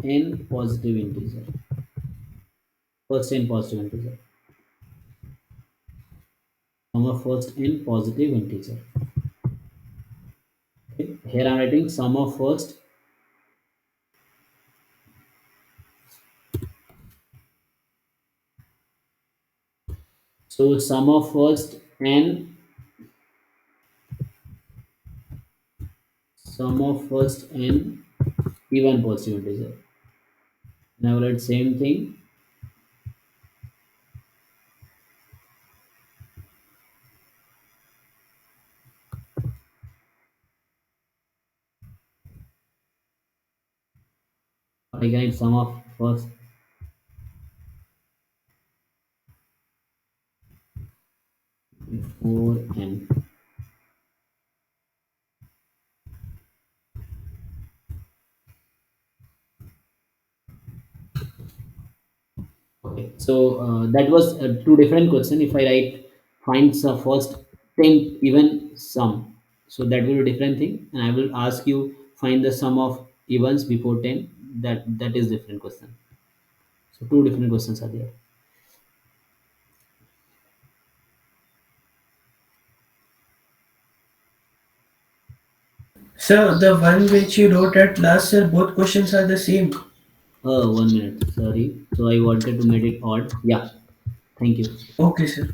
n positive integer, first n positive integer, sum of first n positive integer. Okay, here I'm writing sum of first, so sum of first n, sum of first n even positive integer. And I will write same thing, I can write sum of first 4n. Okay, so that was two different question. If I write finds the first 10 even sum, so that will be different thing, and I will ask you find the sum of evens before 10. That is different question. So two different questions are there. Sir, the one which you wrote at last, sir, both questions are the same. Oh, 1 minute. Sorry. So I wanted to make it odd. Yeah. Thank you. Okay, sir.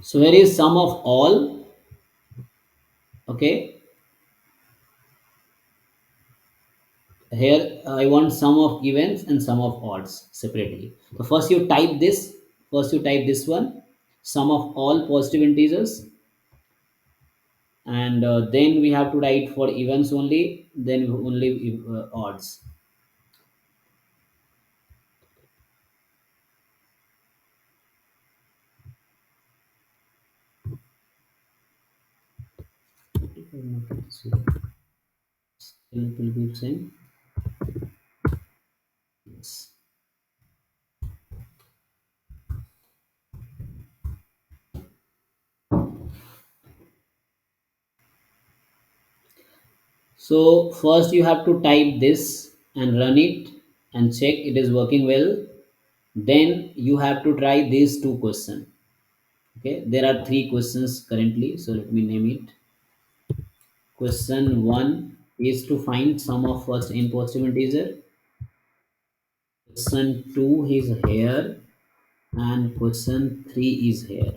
So here is sum of all. Okay. Here I want sum of events and sum of odds separately. So first you type this. First you type this one. Sum of all positive integers, and then we have to write for events only. Then only odds. Still it will be same. Yes. So first you have to type this and run it and check it is working well. Then you have to try these two questions. Okay, there are three questions currently. So let me name it. Question one is to find sum of first n positive integer. Question two is here, and question three is here.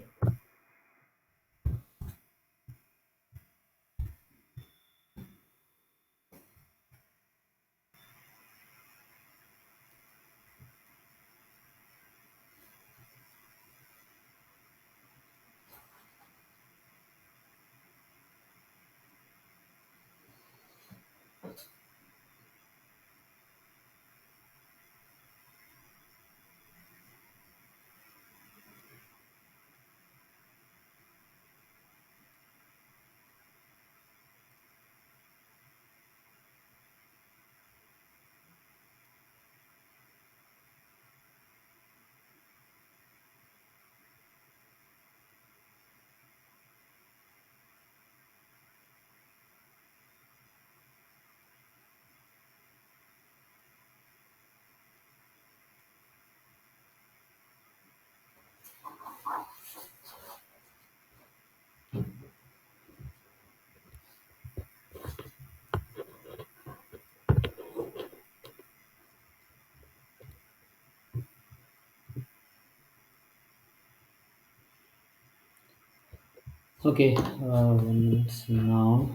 Okay, 1 minute now.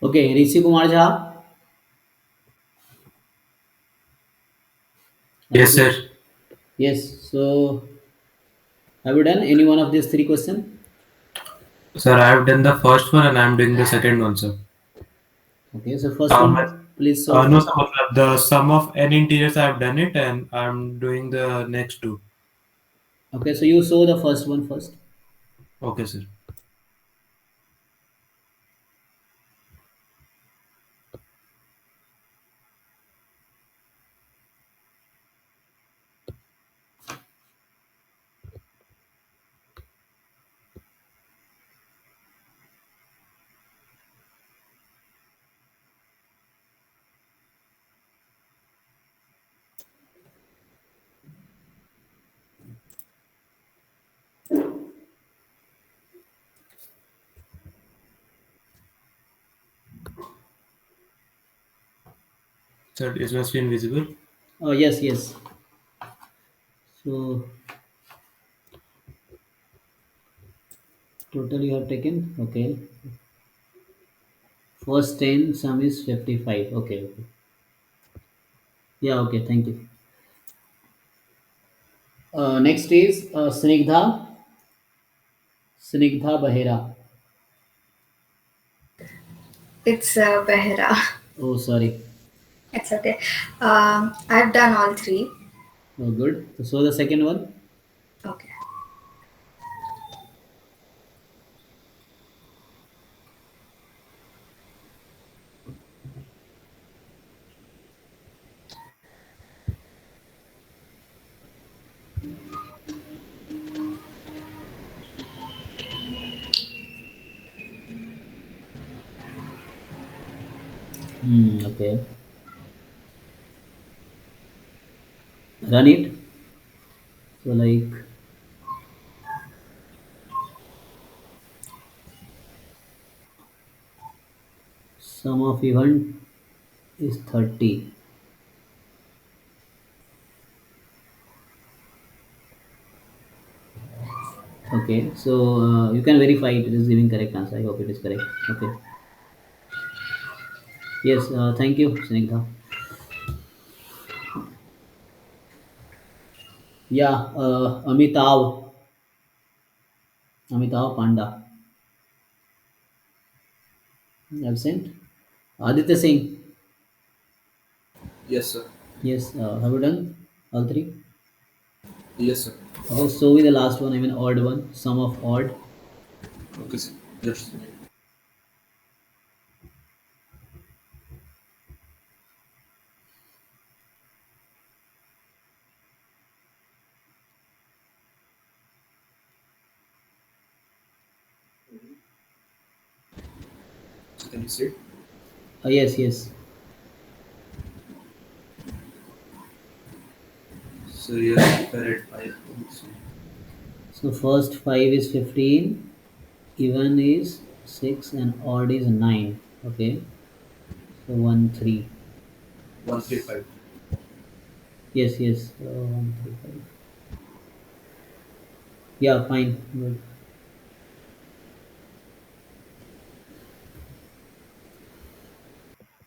Okay, Rishi Kumar Jha. Are Yes, you? sir. Yes. So have you done any one of these three questions? Sir, I have done the first one and I am doing the second one, sir. Okay, so first Um, one, please solve no, sir, first. the sum of n integers I have done it and I am doing the next two. Okay, so you saw the first one first. Okay, sir. Sir, is my screen visible? Oh, yes, yes. So total you have taken. Okay. First 10 sum is 55. Okay, okay. Yeah, okay, thank you. Next is Snigdha. Snigdha Bahera. It's Behra. Oh, sorry. It's okay. I've done all three. Oh, good. So the second one. Okay. Okay. Run it. So like sum of event is 30. Okay. So you can verify it is giving correct answer. I hope it is correct. Okay. Yes. Thank you, Snigdha. Yeah. Amitav Panda. Absent. Aditya Singh. Yes, sir. Yes. Have you done all three? Yes, sir. Okay. So with the last one, I mean odd one. Sum of odd. Okay, sir. Yes. Can you see it? Yes. Yes. So yes, correct. I think so. So first five is 15. Even is 6 and odd is 9. Okay. So 1 3. 135. Yes. Yes. 1 3 5. Yeah. Fine. Good.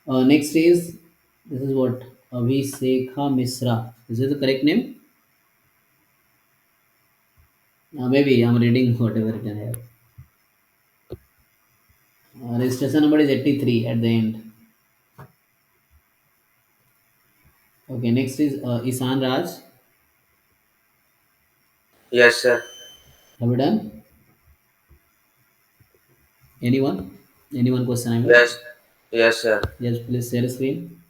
Next is this is what Abhishekha Misra. Is it the correct name? Maybe I'm reading whatever it can have. Registration number is 83 at the end. Okay, next is Isan Raj. Yes, sir. Have you done? Anyone? Anyone question I mean? Yes. Yes, sir. Yes, please share screen.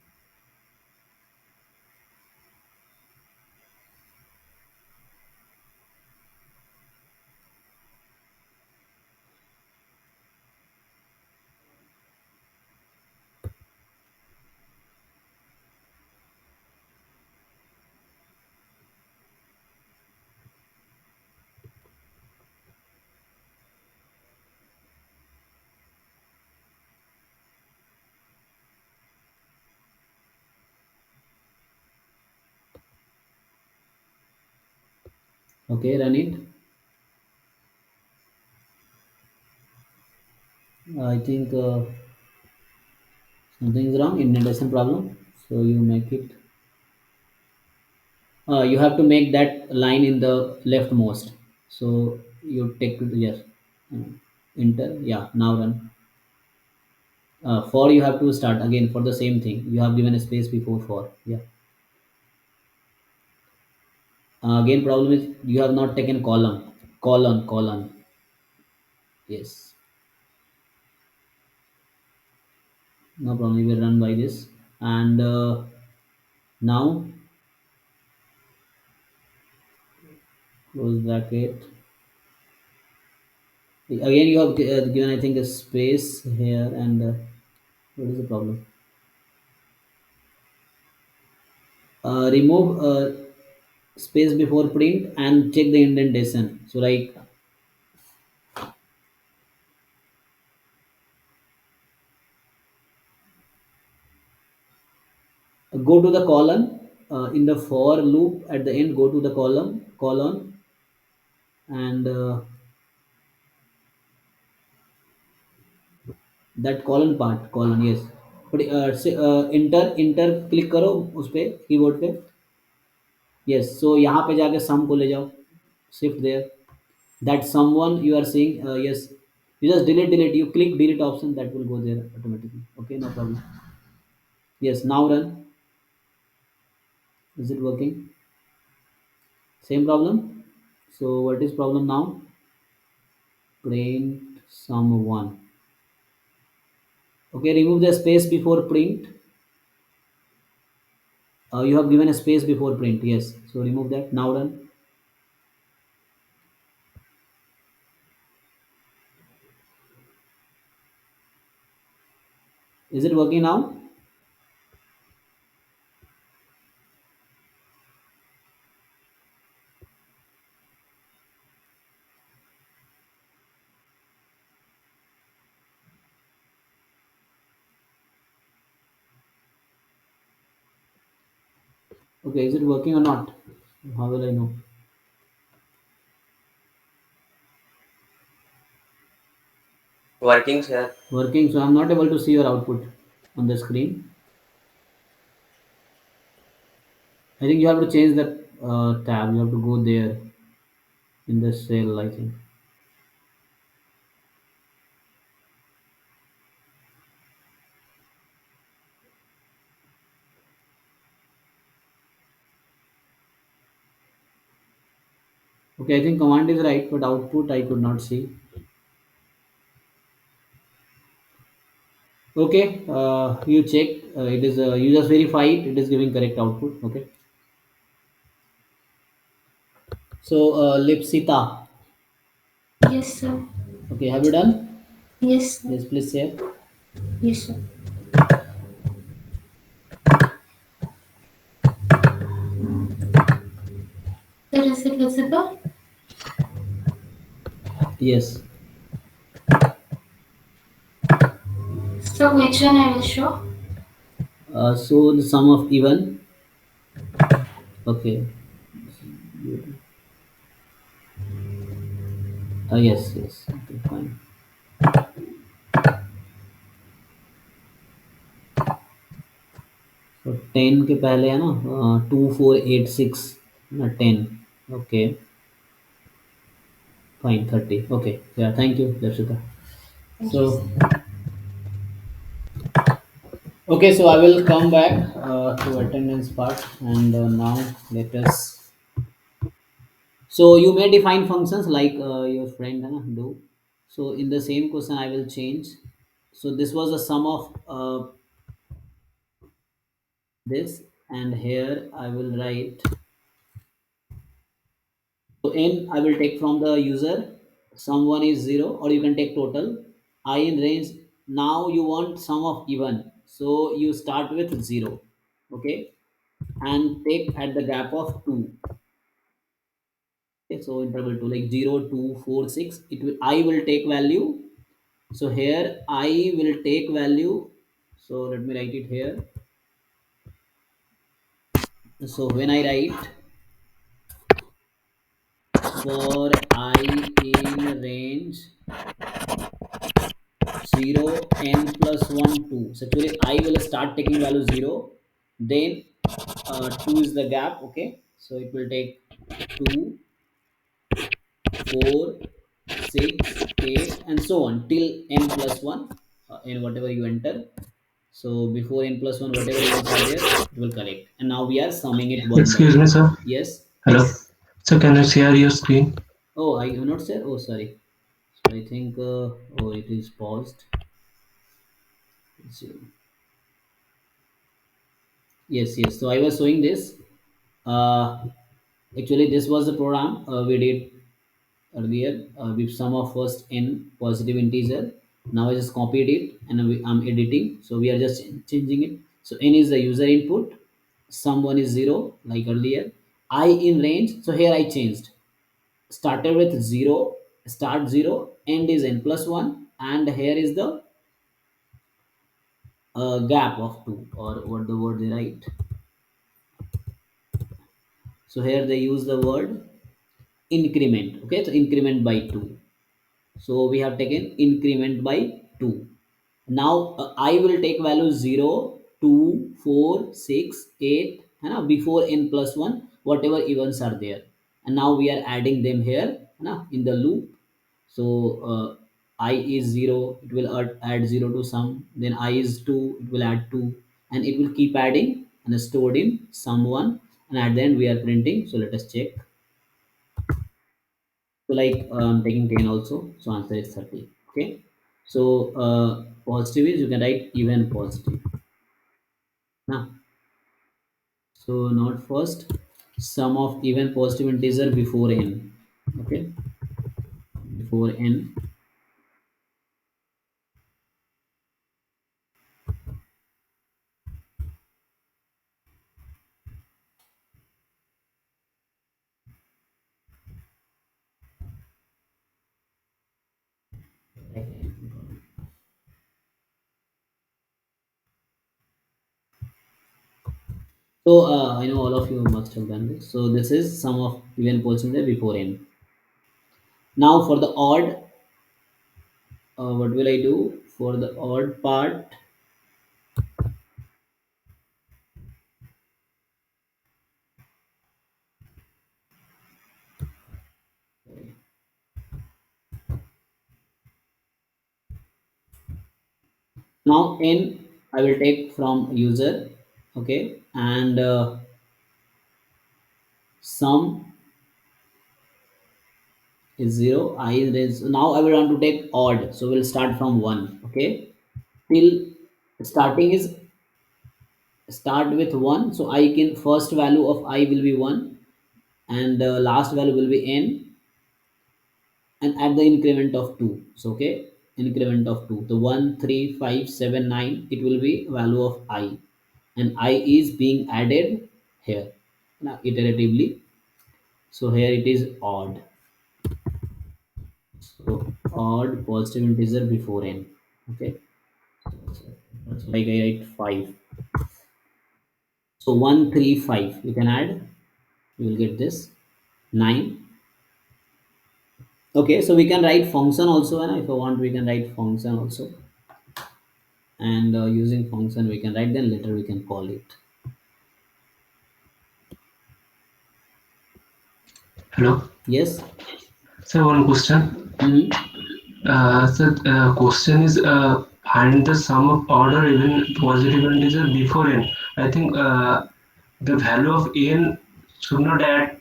Okay, run it. I think something is wrong, indentation problem. So you make it. You have to make that line in the leftmost. So you take it, yes. Uh, Enter. Yeah, now run. For you have to start again for the same thing. You have given a space before for. Yeah. Again, problem is you have not taken column. Colon. Yes. No problem. We will run by this. And now close bracket. Again, you have given I think a space here and what is the problem? Remove space before print and check the indentation. So like go to the column in the for loop at the end. Go to the column and that column yes. But enter click करो उस पे keyboard पे. Yes. So यहाँ पे जाके sum को ले जाओ. Shift there. that someone you are saying, yes, you just delete, you click delete option, that will go there automatically. Okay, no problem. Yes, now run. Is it working? Same problem. So what is problem now? Print someone. Okay, remove the space before print. You have given a space before print, yes, so remove that. Now run. Is it working now? Okay, is it working or not? How will I know? Working, sir. Working, so I'm not able to see your output on the screen. I think you have to change that tab. You have to go there in the cell, I think. Okay, I think command is right, but output I could not see. Okay, you check. It is you just verify it. It is giving correct output. Okay. So Lipsita. Yes, sir. Okay, have you done? Yes, sir. Yes, please share. Yes, sir. Sir, is it visible? Yes. So which one I will show? So the sum of even. Okay. Yes, yes. Okay, fine. So 10 के पहले है ना 2486 ना 10. Okay, fine 30. Okay, yeah, thank you, Darshita. Thank you, So sir. okay, so I will come back to attendance part, and now let us. So you may define functions like your friend है ना do. So in the same question I will change. So this was a sum of this, and here I will write. So n I will take from the user. Someone is 0, or you can take total. I in range. Now you want sum of even. So you start with 0. Okay. And take at the gap of 2. Okay, so interval 2, like 0, 2, 4, 6. It will I will take value. So here I will take value. So let me write it here. So when I write for I in range 0 n plus 1 2, so actually I will start taking value 0, then 2 is the gap. Okay, so it will take 2, 4, 6, 8, and so on till n plus 1, in whatever you enter. So before n plus 1, whatever events are there, it will collect, and now we are summing it one by Excuse me, one. sir. Yes. Hello. So can you share your screen? Oh, I have not said. Oh, sorry. So I think oh, it is paused. So, yes, yes. So I was showing this. Uh, Actually, this was the program we did earlier with sum of first n positive integer. Now I just copied it, and I'm editing. So we are just changing it. So n is the user input. Sum one is 0 like earlier. I in range. So here I changed. Started with 0. Start 0. End is n plus 1. And here is the gap of 2, or what the word they write. So here they use the word increment. Okay, so increment by 2. So we have taken increment by 2. Now I will take value 0, 2, 4, 6, 8, before n plus 1, whatever events are there, and now we are adding them here. na, in the loop. So I is 0, it will add 0 to sum, then I is 2, it will add 2, and it will keep adding and stored in sum 1, and at the end we are printing. So let us check. So like I'm taking 10 also, so answer is 30. Okay, so positive is you can write even positive now. So not first, sum of even positive integer before n. Okay, before n. So I know all of you must have done this. So this is sum of even positive integer before n. Now for the odd, what will I do for the odd part? Now n I will take from user, okay, and sum is 0, I is, now I will want to take odd, so we'll start from 1, okay, till starting is start with 1, so I can first value of I will be 1, and last value will be n, and at the increment of 2. So okay, increment of 2, the 1 3 5 7 9, it will be value of I, and I is being added here now iteratively. So here it is odd, so odd positive integer before n. Okay, that's like I write 5. So 135 you can add, you will get this 9. Okay, so we can write function also, and if I want we can write function also, and using function we can write, then later we can call it. Hello. Yes. So one question. Hmm. Question is find the sum of order even positive integer before n. I think the value of n should not add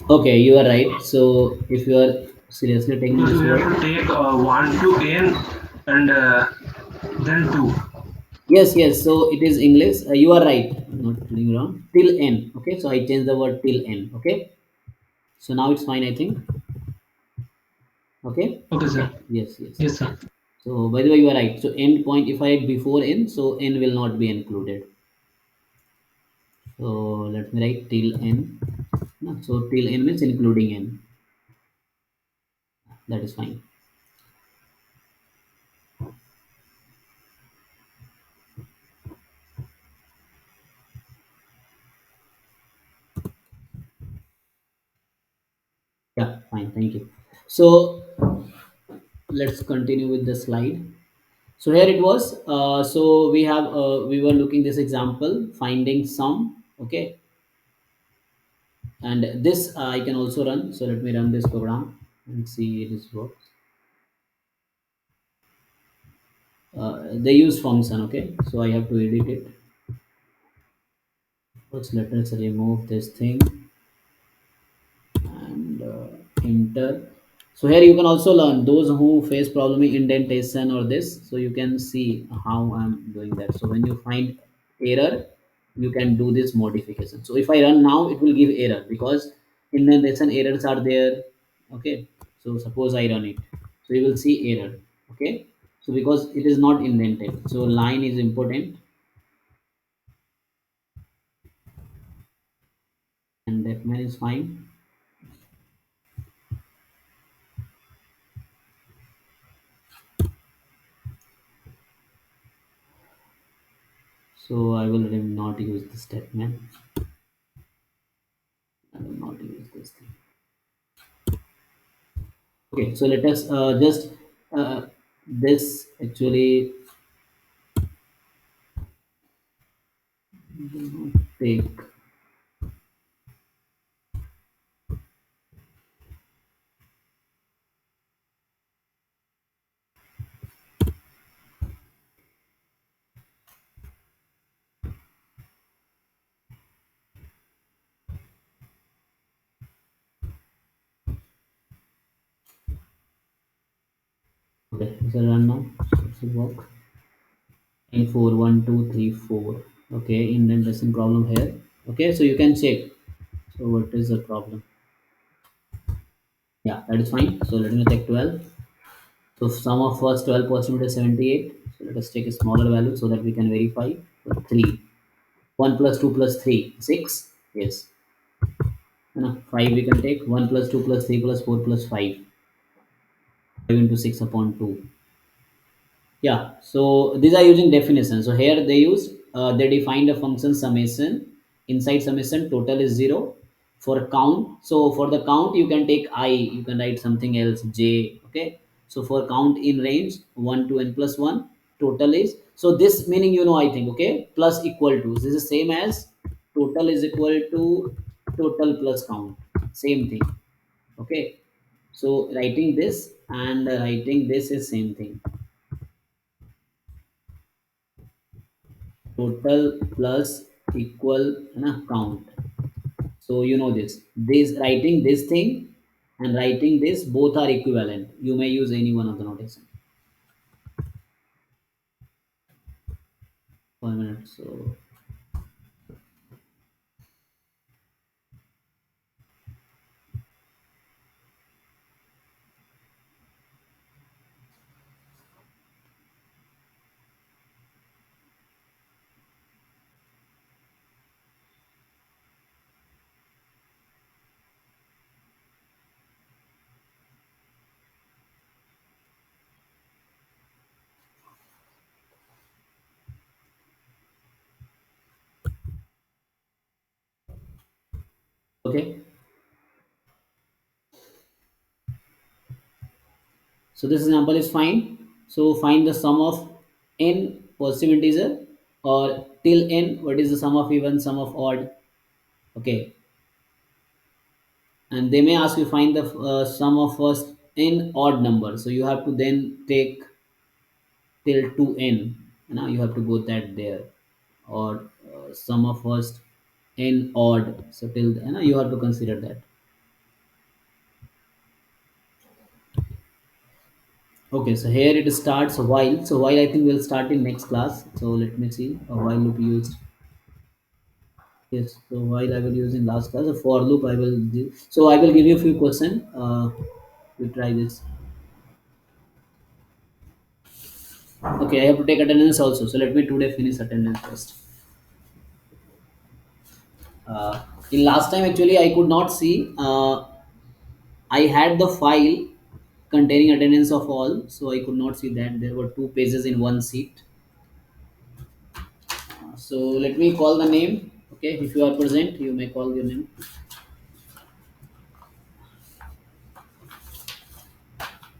Okay, you are right. So if you are seriously taking because this we have word, to take 1 to n and then 2. yes, yes. So it is English. You are right. Not doing wrong. Till n. Okay, so I changed the word till n. Okay, so now it's fine, I think. Okay. Okay, sir. Yes, yes. Yes, sir. So by the way, you are right. So end point, if I add before n, so n will not be included. So let me write till n. No, so till n means including n. That is fine. Yeah, fine. Thank you. So let's continue with the slide. So here it was. So we were looking this example finding sum. Okay, and this I can also run. So let me run this program and see it is works. They use function. Okay, so I have to edit it. First, let us remove this thing and enter. So here you can also learn those who face problem in indentation or this, so you can see how I'm doing that. So when you find error, you can do this modification. So if I run now, it will give error because indentation errors are there. Okay, so suppose I run it, so you will see error. Okay, so because it is not indented, so line is important, and that man is fine. So I will not use the statement. I will not use this thing. Okay, so let us just this actually take Okay, this will run now. This will work. In 4, 1, 2, 3, 4. Okay, indentation problem here. Okay, so you can check. So what is the problem? Yeah, that is fine. So let me take 12. So sum of first 12% is 78. So let us take a smaller value so that we can verify. So 3. 1 plus 2 plus 3. 6. Yes. No, 5 we can take. 1 plus 2 plus 3 plus 4 plus 5. 5 into 6 upon 2. Yeah, so these are using definition. So here they use they defined a function summation. Inside summation, total is 0. For count, so for the count you can take I, you can write something else j. Okay, so for count in range 1 to n plus 1, total is, so this meaning I think, okay, plus equal to, this is same as total is equal to total plus count, same thing. Okay, so writing this and writing this is same thing. Total plus equal count. So this writing this thing and writing this both are equivalent. You may use any one of the notation. 1 minute. So okay, so this example is fine. So find the sum of n positive integer, or till n what is the sum of even, sum of odd. Okay, and they may ask you find the sum of first n odd number, so you have to then take till 2n. Now you have to go that there, or sum of first n odd, so till you have to consider that. Okay, so here it starts while, so while I think we'll start in next class. So let me see a while loop used. Yes, so while I will use in last class, a for loop I will do. So I will give you a few questions. We try this. Okay, I have to take attendance also, so let me today finish attendance first. In last time actually I could not see, I had the file containing attendance of all, so I could not see that there were two pages in one sheet. So let me call the name. Okay, if you are present, you may call your name.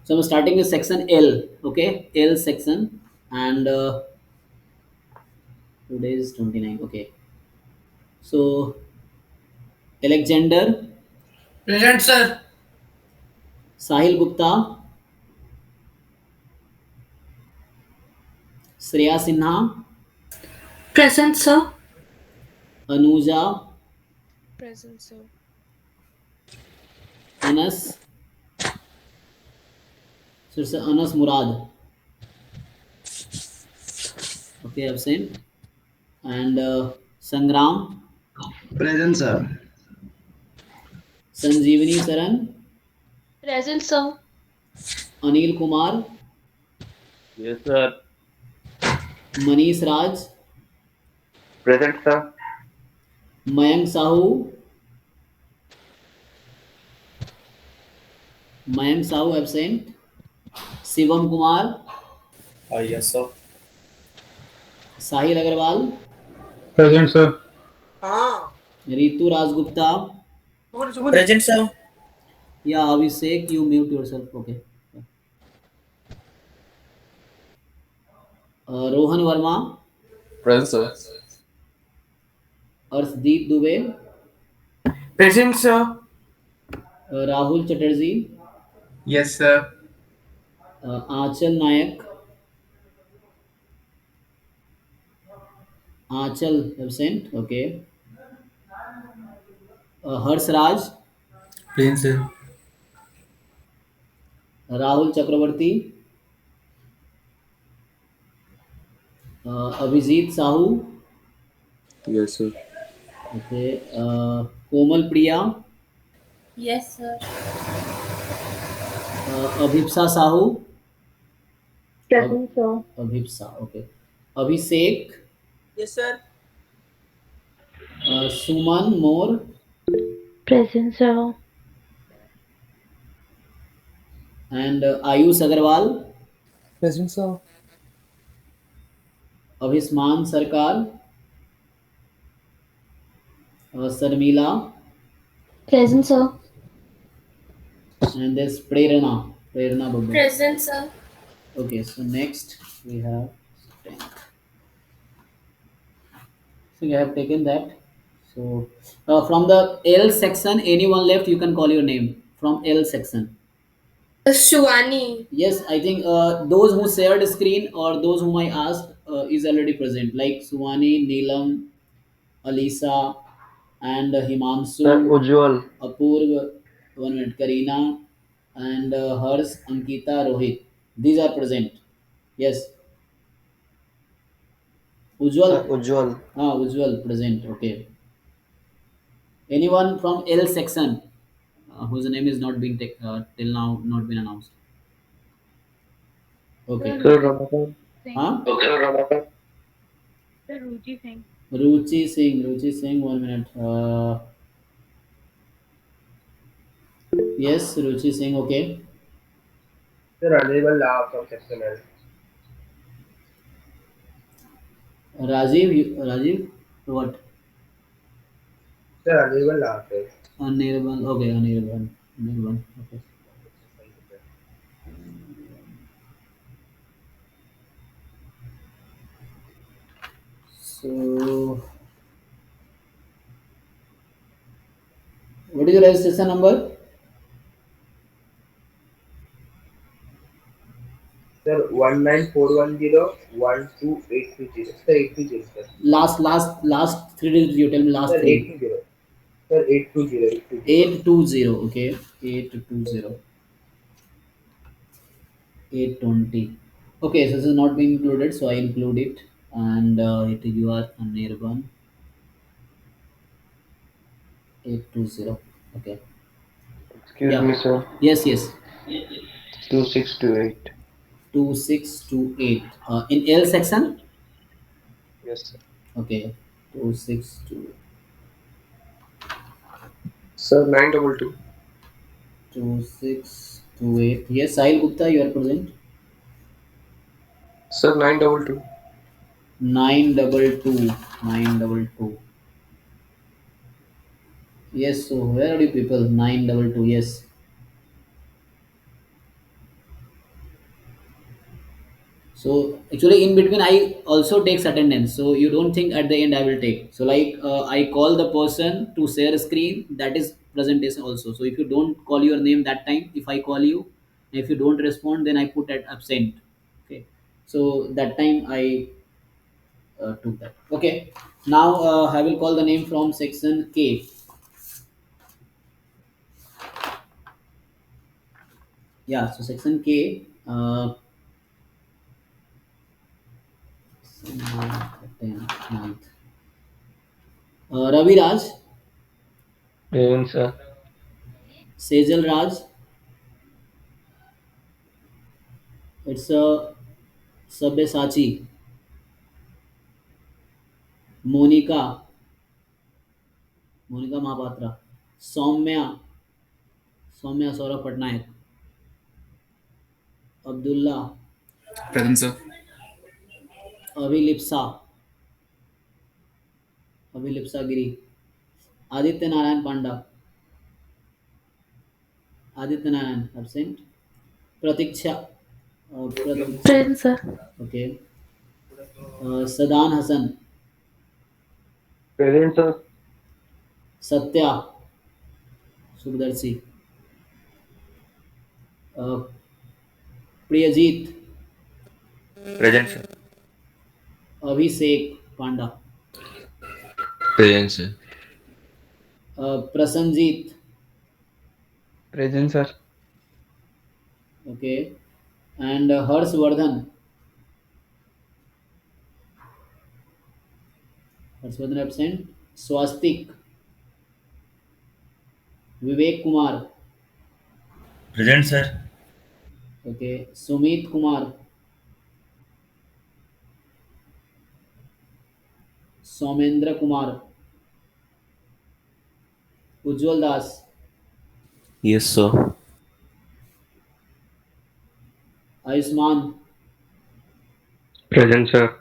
So I'm starting with section L. Okay, L section, and today is 29. Okay, so Alexander, Present, sir. Sahil Gupta, Shreya Sinha, Present, sir. Anuja, Present, sir. Anas, so it's Anas Murad. Okay, absent, and Sangram, Present, sir. Sanjeevani Saran, Present, sir. Anil Kumar, Yes, sir. Manish Raj, Present, sir. Mayank Sahu, Mayank Sahu absent, Shivam Kumar, Yes, sir. Sahil Agarwal, Present, sir. Ritu Rajgupta. Present, sir. Yeah, Abhishek, you mute yourself. Okay. Rohan Verma, Present, sir. Arshdeep Dubey, Present, sir. Rahul Chatterjee, Yes, sir. Aanchal Nayak, Aanchal absent. Okay. Harsh Raj, Present, sir. Rahul Chakravarti, Abhijit Sahu. Yes, sir. Okay. Komal Priya. Yes, sir. Abhipsa Sahu. Ab- Present, sir. Abhipsa. Okay. Abhishek. Yes, sir. Suman More. Present, sir. And Ayush Agarwal. Present, sir. Abhisman Sarkar. Sarmila. Present, sir. And there's Prerna Babu. Present, sir. Okay, so next we have strength. So you have taken that. So from the L section, anyone left, you can call your name from L section. Shivani. Yes, I think those who shared screen or those whom I asked is already present, like Suwani, Neelam, Alisa, and Sir Himanshu, Ujjwal. Apurv, 1 minute, Karina, and Hers, Ankita, Rohit. These are present. Yes, Sir Ujjwal. Ujjwal. Ujjwal present. Okay. Anyone from L section whose name is not been till now not been announced? Okay. Sir Ramadan. Huh? Okay. Sir Ramadan. Sir Ruchi Singh. Ruchi Singh. Ruchi Singh. 1 minute. Yes, Ruchi Singh. Okay. Sir, unable now from section L. Rajiv. Rajiv. What? Sir, unable now, sir. Anirban. Okay. Anirban. Anirban. Okay. So, what is your registration number? Sir, 19410 Sir, 820, sir. Last three digits. You tell me last Sir, three. 820. Sir, 820. 820. Okay. 820. 820. Okay, so this is not being included, so I include it. And you are a nearby 820. Okay. Excuse Yeah. me, sir. Yes, yes. 2628. 2628. In L section? Yes, sir. Okay. 262. Sir, 922. 2628. Yes, Sahil Gupta, you are present. Sir, 922. 922. 922. Yes, so where are you people? 922. Yes. So actually in between I also takes attendance. So you don't think at the end I will take. So like I call the person to share screen, that is presentation also. So if you don't call your name that time, if I call you, if you don't respond, then I put at absent. Okay. So that time I took that. Okay. Now I will call the name from section K. Yeah. So section K. 10th, 9th. Ravi Raj, Present, sir. Sejal Raj. It's a Sabyasachi, Monica, Monica Mahapatra, Soumya, Soumya Saurabh Patnaik, Abdullah, Present, sir. Avilipsa, Avilipsa Giri, Aditya Narayan Panda, Aditya Narayan absent, Pratiksha, Pratiksha, Present, sir. okay, Sadan Hassan, Present, sir. Satya, Sukhdarshi, uh, Priyajit, Present, sir. Abhishek Panda, Present, sir. Prasanjit, Present, sir. okay, and Harshvardhan, Harshvardhan absent. Swastik. Vivek Kumar. Present, sir. Okay. Sumit Kumar. Somendra Kumar. Ujjwal Das. Yes, sir. Ayushman. Present, sir.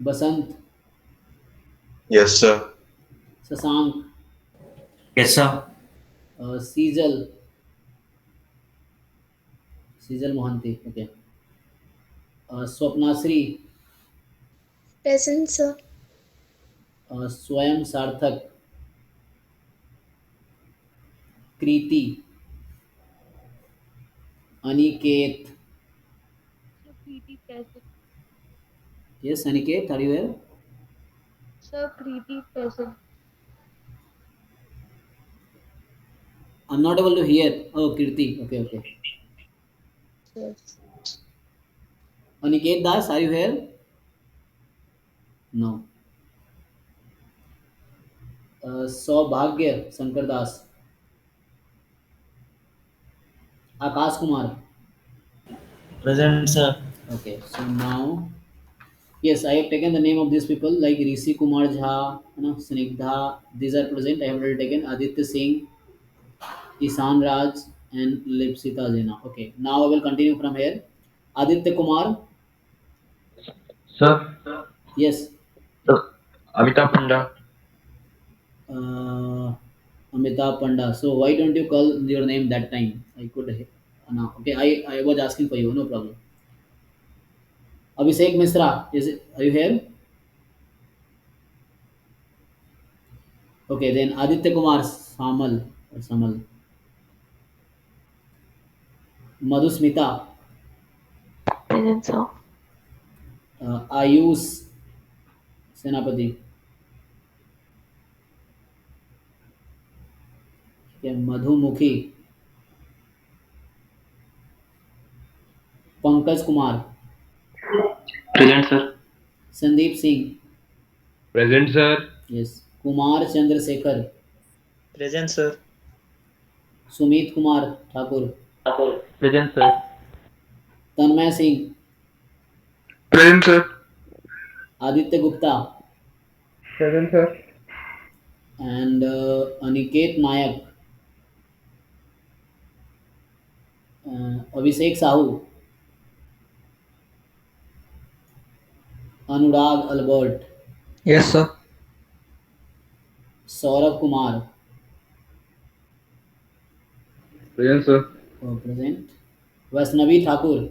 Basant. Yes, sir. Sasank. Yes, sir. Sejal. Sejal Mohanty. Okay. Swapnasri. Present, sir. Swayam Sarthak. Kriti. Aniket. Sir, Preeti present. Yes, Aniket, are you here? Sir, Preeti present. I'm not able to hear. Oh, Kirti. Okay, okay. Yes. Aniket Das, are you here? No. Saubhagya Shankar Das. Akash Kumar. Present, sir. Okay, so now, yes, I have taken the name of these people like Rishi Kumar Jha, Snigdha. These are present. I have already taken Aditya Singh, Isan Raj, and Lipsita Zena. Okay, now I will continue from here. Aditya Kumar. Sir. Yes. Sir. Amitabh Panda. uh, Amitabh Panda. So why don't you call your name that time? I could no. Okay, I was asking for you. No problem. Abhishek Misra, is it? Are you here? Okay, then Aditya Kumar Samal or Samal. Madhusmita, Present, sir. Ayush Senapati. Okay, Madhumukhi, Pankaj Kumar, Present, sir. Sandeep Singh. Present, sir. Yes, Kumar Chandrasekhar, Present, sir. Sumit Kumar Thakur, Present, sir. Tanmay Singh, Present, sir. Aditya Gupta, Present, sir. and Aniket Nayak, Abhishek Sahu, Anurag Albert, Yes, sir. Saurabh Kumar, Present, sir. present, Vaishnavi Thakur,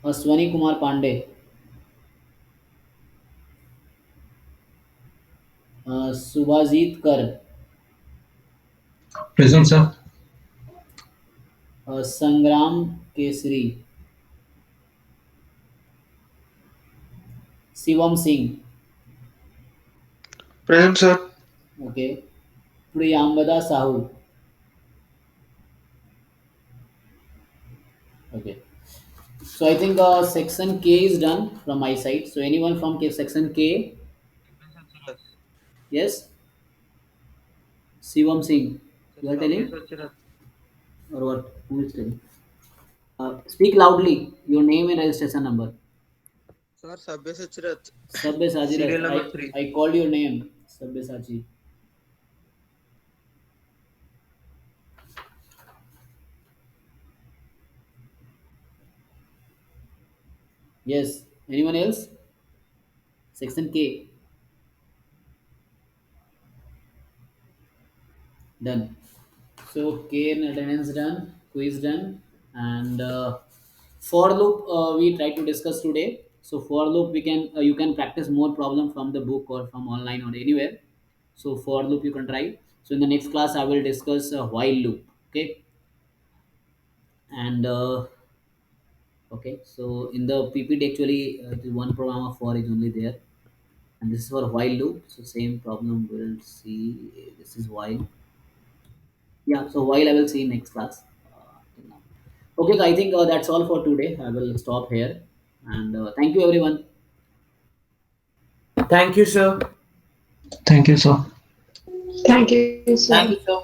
Aswani Kumar Pandey, Subhajit Kar, Present, sir. Sangram Kesri, Shivam Singh, Present, sir. okay, Priyambada Sahu, okay. So I think section K is done from my side. So anyone from section K? Yes, Shivam Singh. You are telling or what? Who is telling? Speak loudly. Your name and registration number. Sir, Sabyasachirat. Sabyasachi. Serial number I 3. I called your name. Sabyasachi. Yes. Anyone else? Section K. Done. So K and attendance done. Quiz done. And for loop we try to discuss today. So for loop we can you can practice more problem from the book or from online or anywhere. So for loop you can try. So in the next class I will discuss while loop. Okay. And okay, so in the PPT actually the one program of for is only there, and this is for while loop. So same problem we'll see. This is while. Yeah, so while I will see in next class. Till now. Okay, so I think that's all for today. I will stop here. And thank you, everyone. Thank you, sir. Thank you, sir. Thank you, sir. Thank you, sir.